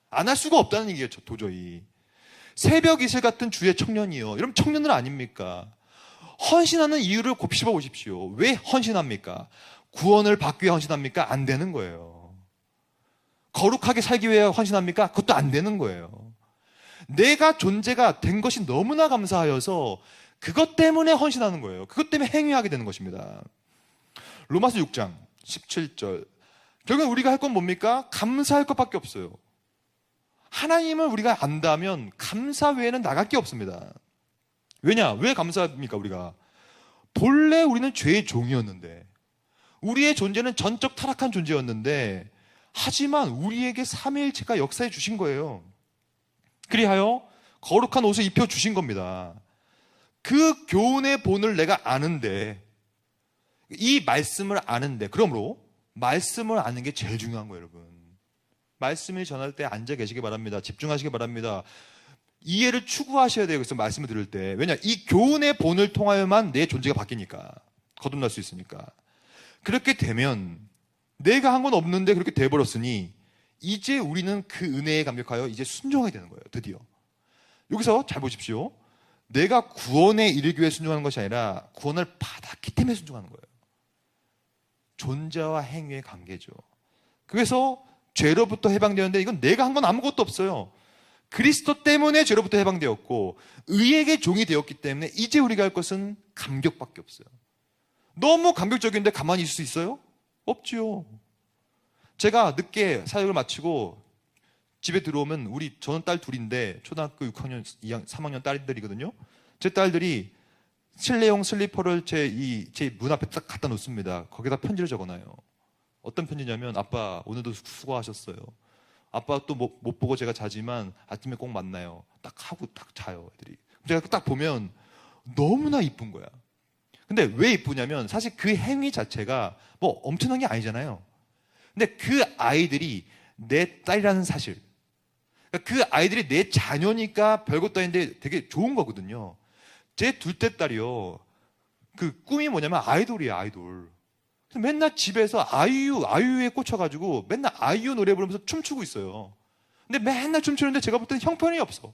안 할 수가 없다는 얘기예요. 도저히. 새벽 이슬 같은 주의 청년이요. 여러분 청년들 아닙니까? 헌신하는 이유를 곱씹어 보십시오. 왜 헌신합니까? 구원을 받기 위해 헌신합니까? 안 되는 거예요. 거룩하게 살기 위해 헌신합니까? 그것도 안 되는 거예요. 내가 존재가 된 것이 너무나 감사하여서 그것 때문에 헌신하는 거예요. 그것 때문에 행위하게 되는 것입니다. 로마서 6장 17절. 결국 우리가 할 건 뭡니까? 감사할 것밖에 없어요. 하나님을 우리가 안다면 감사 외에는 나갈 게 없습니다. 왜냐? 왜 감사합니까? 우리가 본래 우리는 죄의 종이었는데, 우리의 존재는 전적 타락한 존재였는데, 하지만 우리에게 삼위일체가 역사해 주신 거예요. 그리하여 거룩한 옷을 입혀 주신 겁니다. 그 교훈의 본을 내가 아는데, 이 말씀을 아는데, 그러므로 말씀을 아는 게 제일 중요한 거예요, 여러분. 말씀을 전할 때 앉아 계시기 바랍니다. 집중하시기 바랍니다. 이해를 추구하셔야 돼요. 그래서 말씀을 들을 때. 왜냐? 이 교훈의 본을 통하여만 내 존재가 바뀌니까. 거듭날 수 있으니까. 그렇게 되면 내가 한 건 없는데 그렇게 돼버렸으니 이제 우리는 그 은혜에 감격하여 이제 순종하게 되는 거예요. 드디어. 여기서 잘 보십시오. 내가 구원에 이르기 위해 순종하는 것이 아니라 구원을 받았기 때문에 순종하는 거예요. 존재와 행위의 관계죠. 그래서 죄로부터 해방되었는데 이건 내가 한 건 아무것도 없어요. 그리스도 때문에 죄로부터 해방되었고 의에게 종이 되었기 때문에 이제 우리가 할 것은 감격밖에 없어요. 너무 감격적인데 가만히 있을 수 있어요? 없지요. 제가 늦게 사역을 마치고 집에 들어오면 저는 딸 둘인데 초등학교 6학년, 2학년, 3학년 딸들이거든요. 제 딸들이 실내용 슬리퍼를 제 문 앞에 딱 갖다 놓습니다. 거기다 편지를 적어놔요. 어떤 편지냐면 아빠 오늘도 수고하셨어요. 아빠 또 못 보고 제가 자지만 아침에 꼭 만나요. 딱 하고 딱 자요, 애들이. 제가 딱 보면 너무나 이쁜 거야. 근데 왜 이쁘냐면 사실 그 행위 자체가 뭐 엄청난 게 아니잖아요. 근데 그 아이들이 내 딸이라는 사실, 그러니까 그 아이들이 내 자녀니까 별것도 아닌데 되게 좋은 거거든요. 제 둘째 딸이요. 그 꿈이 뭐냐면 아이돌이에요, 아이돌. 그래서 맨날 집에서 아이유에 꽂혀가지고 맨날 아이유 노래 부르면서 춤추고 있어요. 근데 맨날 춤추는데 제가 볼 때는 형편이 없어.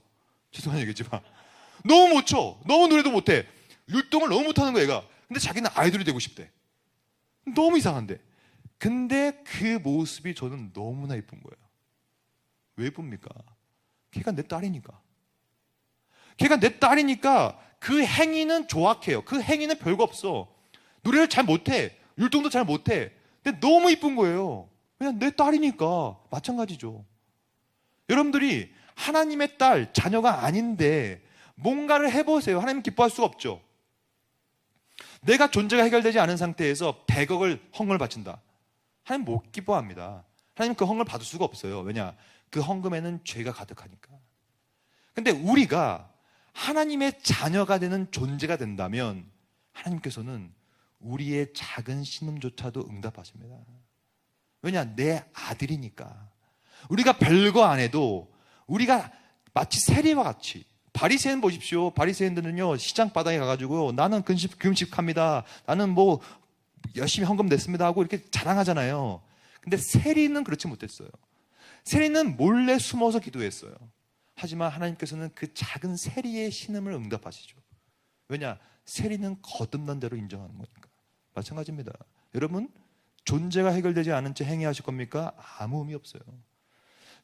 죄송한 얘기지만. 너무 못 춰. 너무 노래도 못해. 율동을 너무 못하는 거야, 얘가. 근데 자기는 아이돌이 되고 싶대. 너무 이상한데. 근데 그 모습이 저는 너무나 예쁜 거예요. 왜 예쁩니까? 걔가 내 딸이니까. 걔가 내 딸이니까 그 행위는 조악해요. 그 행위는 별거 없어. 노래를 잘 못해. 율동도 잘 못해. 근데 너무 이쁜 거예요. 그냥 내 딸이니까. 마찬가지죠. 여러분들이 하나님의 딸, 자녀가 아닌데 뭔가를 해보세요. 하나님 기뻐할 수가 없죠. 내가 존재가 해결되지 않은 상태에서 100억을 헌금을 바친다. 하나님 못 기뻐합니다. 하나님 그 헌금을 받을 수가 없어요. 왜냐? 그 헌금에는 죄가 가득하니까. 근데 우리가 하나님의 자녀가 되는 존재가 된다면 하나님께서는 우리의 작은 신음조차도 응답하십니다. 왜냐? 내 아들이니까. 우리가 별거 안 해도 우리가 마치 세리와 같이, 바리새인 보십시오. 바리새인들은요, 시장 바닥에 가가지고 나는 금식합니다. 나는 뭐 열심히 헌금 냈습니다 하고 이렇게 자랑하잖아요. 근데 세리는 그렇지 못했어요. 세리는 몰래 숨어서 기도했어요. 하지만 하나님께서는 그 작은 세리의 신음을 응답하시죠. 왜냐? 세리는 거듭난 대로 인정하는 거니까. 마찬가지입니다. 여러분, 존재가 해결되지 않은 채 행위하실 겁니까? 아무 의미 없어요.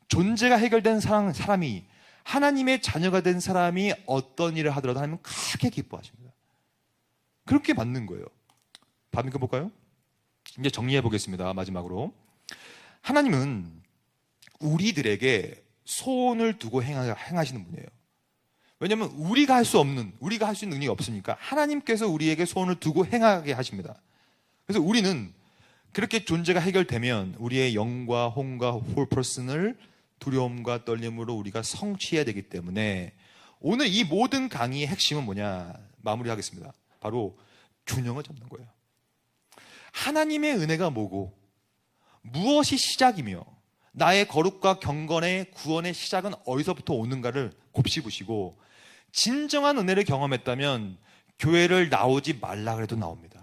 존재가 해결된 사람이, 하나님의 자녀가 된 사람이 어떤 일을 하더라도 하나님은 크게 기뻐하십니다. 그렇게 맞는 거예요. 다음 읽어 볼까요? 이제 정리해 보겠습니다. 마지막으로. 하나님은 우리들에게 소원을 두고 행하시는 분이에요. 왜냐하면 우리가 할 수 있는 능력이 없으니까 하나님께서 우리에게 소원을 두고 행하게 하십니다. 그래서 우리는 그렇게 존재가 해결되면 우리의 영과 혼과 홀퍼슨을 두려움과 떨림으로 우리가 성취해야 되기 때문에 오늘 이 모든 강의의 핵심은 뭐냐? 마무리하겠습니다. 바로 균형을 잡는 거예요. 하나님의 은혜가 뭐고 무엇이 시작이며 나의 거룩과 경건의 구원의 시작은 어디서부터 오는가를 곱씹으시고 진정한 은혜를 경험했다면 교회를 나오지 말라 그래도 나옵니다.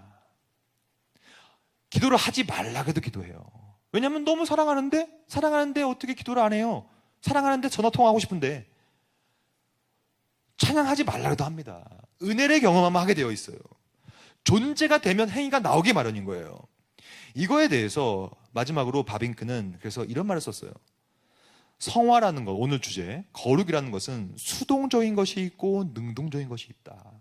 기도를 하지 말라 그래도 기도해요. 왜냐하면 너무 사랑하는데 어떻게 기도를 안 해요? 사랑하는데 전화 통화하고 싶은데. 찬양하지 말라 그래도 합니다. 은혜를 경험하면 하게 되어 있어요. 존재가 되면 행위가 나오기 마련인 거예요. 이거에 대해서 마지막으로 바빙크는 그래서 이런 말을 썼어요. 성화라는 것, 오늘 주제, 거룩이라는 것은 수동적인 것이 있고 능동적인 것이 있다.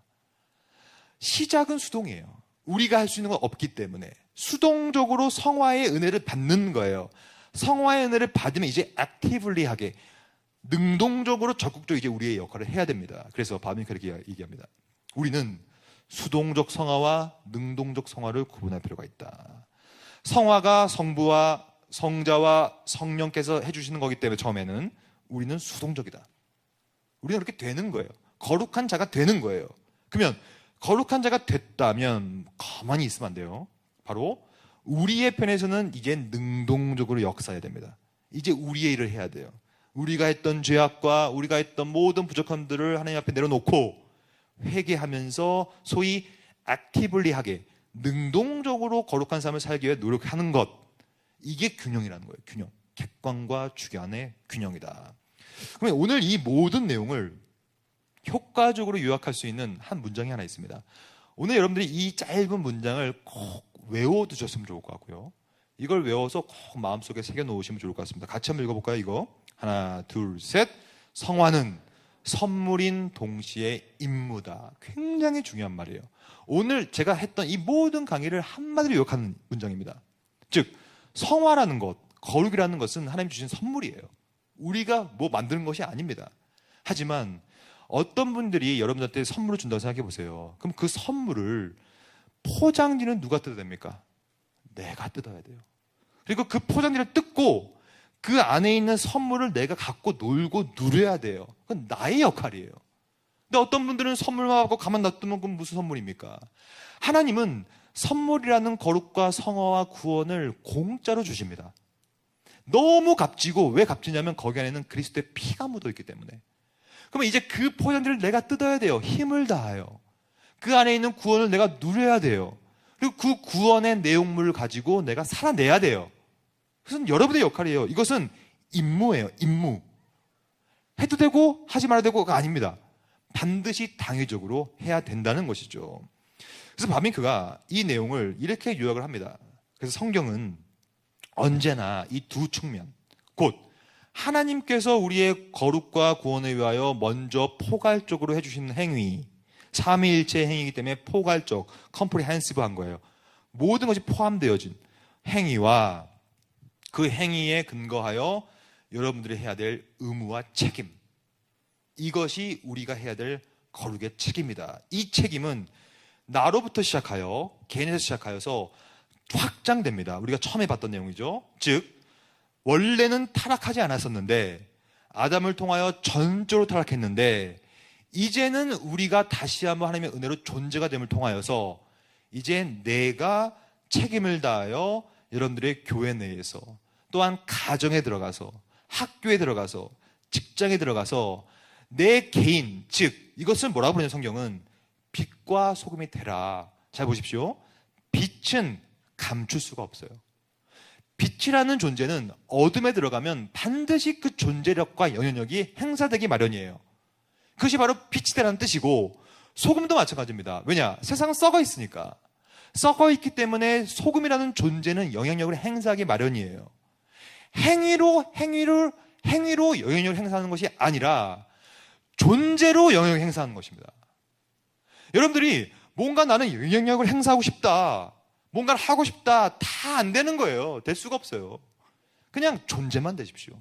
시작은 수동이에요. 우리가 할 수 있는 건 없기 때문에 수동적으로 성화의 은혜를 받는 거예요. 성화의 은혜를 받으면 이제 actively 하게, 능동적으로 적극적으로 이제 우리의 역할을 해야 됩니다. 그래서 바빙크가 이렇게 얘기합니다. 우리는 수동적 성화와 능동적 성화를 구분할 필요가 있다. 성화가 성부와 성자와 성령께서 해주시는 거기 때문에 처음에는 우리는 수동적이다. 우리는 그렇게 되는 거예요. 거룩한 자가 되는 거예요. 그러면 거룩한 자가 됐다면 가만히 있으면 안 돼요. 바로 우리의 편에서는 이제 능동적으로 역사해야 됩니다. 이제 우리의 일을 해야 돼요. 우리가 했던 죄악과 우리가 했던 모든 부족함들을 하나님 앞에 내려놓고 회개하면서 소위 액티블리 하게, 능동적으로 거룩한 삶을 살기 위해 노력하는 것, 이게 균형이라는 거예요. 균형. 객관과 주관의 균형이다. 그러면 오늘 이 모든 내용을 효과적으로 요약할 수 있는 한 문장이 하나 있습니다. 오늘 여러분들이 이 짧은 문장을 꼭 외워두셨으면 좋을 것 같고요. 이걸 외워서 꼭 마음속에 새겨놓으시면 좋을 것 같습니다. 같이 한번 읽어볼까요? 이거 하나 둘 셋. 성화는 선물인 동시에 임무다. 굉장히 중요한 말이에요. 오늘 제가 했던 이 모든 강의를 한마디로 요약하는 문장입니다. 즉 성화라는 것, 거룩이라는 것은 하나님 주신 선물이에요. 우리가 뭐 만드는 것이 아닙니다. 하지만 어떤 분들이 여러분들한테 선물을 준다고 생각해 보세요. 그럼 그 선물을 포장지는 누가 뜯어야 됩니까? 내가 뜯어야 돼요. 그리고 그 포장지를 뜯고 그 안에 있는 선물을 내가 갖고 놀고 누려야 돼요. 그건 나의 역할이에요. 근데 어떤 분들은 선물만 받고 가만 놔두면 그건 무슨 선물입니까? 하나님은 선물이라는 거룩과 성화와 구원을 공짜로 주십니다. 너무 값지고, 왜 값지냐면 거기 안에는 그리스도의 피가 묻어 있기 때문에. 그러면 이제 그 포장지를 내가 뜯어야 돼요. 힘을 다하여. 그 안에 있는 구원을 내가 누려야 돼요. 그리고 그 구원의 내용물을 가지고 내가 살아내야 돼요. 그것은 여러분의 역할이에요. 이것은 임무예요. 임무. 해도 되고 하지 말아도 되고가 아닙니다. 반드시 당위적으로 해야 된다는 것이죠. 그래서 바빙크가 이 내용을 이렇게 요약을 합니다. 그래서 성경은 언제나 이 두 측면, 곧 하나님께서 우리의 거룩과 구원을 위하여 먼저 포괄적으로 해주시는 행위, 삼위일체 행위이기 때문에 포괄적, 컴프리헨시브한 거예요. 모든 것이 포함되어진 행위와 그 행위에 근거하여 여러분들이 해야 될 의무와 책임, 이것이 우리가 해야 될 거룩의 책임이다. 이 책임은 나로부터 시작하여, 개인에서 시작하여서 확장됩니다. 우리가 처음에 봤던 내용이죠. 즉 원래는 타락하지 않았었는데 아담을 통하여 전적으로 타락했는데 이제는 우리가 다시 한번 하나님의 은혜로 존재가 됨을 통하여서 이제 내가 책임을 다하여 여러분들의 교회 내에서, 또한 가정에 들어가서, 학교에 들어가서, 직장에 들어가서 내 개인, 즉 이것을 뭐라고 부르냐, 성경은 빛과 소금이 되라. 잘 보십시오. 빛은 감출 수가 없어요. 빛이라는 존재는 어둠에 들어가면 반드시 그 존재력과 영향력이 행사되기 마련이에요. 그것이 바로 빛이 되라는 뜻이고, 소금도 마찬가지입니다. 왜냐? 세상은 썩어 있으니까. 썩어 있기 때문에 소금이라는 존재는 영향력을 행사하기 마련이에요. 행위로 영향력을 행사하는 것이 아니라 존재로 영향력을 행사하는 것입니다. 여러분들이 뭔가 나는 영향력을 행사하고 싶다, 뭔가를 하고 싶다, 다 안 되는 거예요. 될 수가 없어요. 그냥 존재만 되십시오.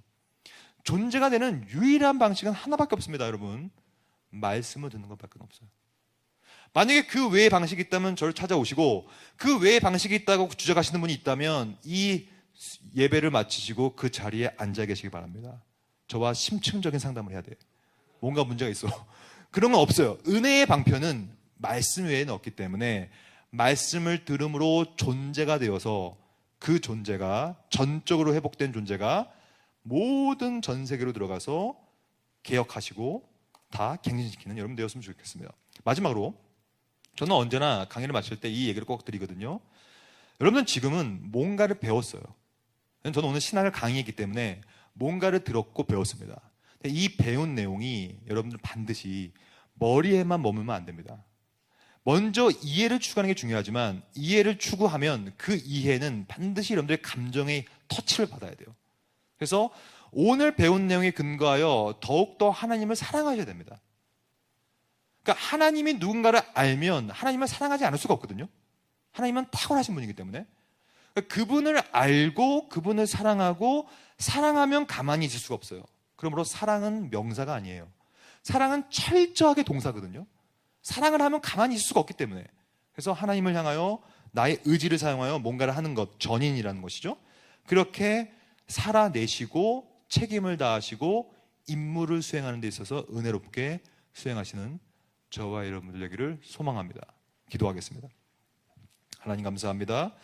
존재가 되는 유일한 방식은 하나밖에 없습니다, 여러분. 말씀을 듣는 것밖에 없어요. 만약에 그 외의 방식이 있다면 저를 찾아오시고, 그 외의 방식이 있다고 주장하시는 분이 있다면 이 예배를 마치시고 그 자리에 앉아 계시기 바랍니다. 저와 심층적인 상담을 해야 돼요. 뭔가 문제가 있어. 그런 건 없어요. 은혜의 방편은 말씀 외에는 없기 때문에 말씀을 들음으로 존재가 되어서 그 존재가, 전적으로 회복된 존재가 모든 전 세계로 들어가서 개혁하시고 다 갱신시키는 여러분 되었으면 좋겠습니다. 마지막으로 저는 언제나 강의를 마칠 때 이 얘기를 꼭 드리거든요. 여러분은 지금은 뭔가를 배웠어요. 저는 오늘 신학을 강의했기 때문에 뭔가를 들었고 배웠습니다. 이 배운 내용이 여러분들 반드시 머리에만 머물면 안 됩니다. 먼저 이해를 추구하는 게 중요하지만 이해를 추구하면 그 이해는 반드시 여러분들의 감정의 터치를 받아야 돼요. 그래서 오늘 배운 내용에 근거하여 더욱더 하나님을 사랑하셔야 됩니다. 그러니까 하나님이 누군가를 알면 하나님을 사랑하지 않을 수가 없거든요. 하나님은 탁월하신 분이기 때문에. 그러니까 그분을 알고 그분을 사랑하고 사랑하면 가만히 있을 수가 없어요. 그러므로 사랑은 명사가 아니에요. 사랑은 철저하게 동사거든요. 사랑을 하면 가만히 있을 수가 없기 때문에. 그래서 하나님을 향하여 나의 의지를 사용하여 뭔가를 하는 것, 전인이라는 것이죠. 그렇게 살아내시고 책임을 다하시고 임무를 수행하는 데 있어서 은혜롭게 수행하시는 저와 여러분들 되기를 소망합니다. 기도하겠습니다. 하나님 감사합니다.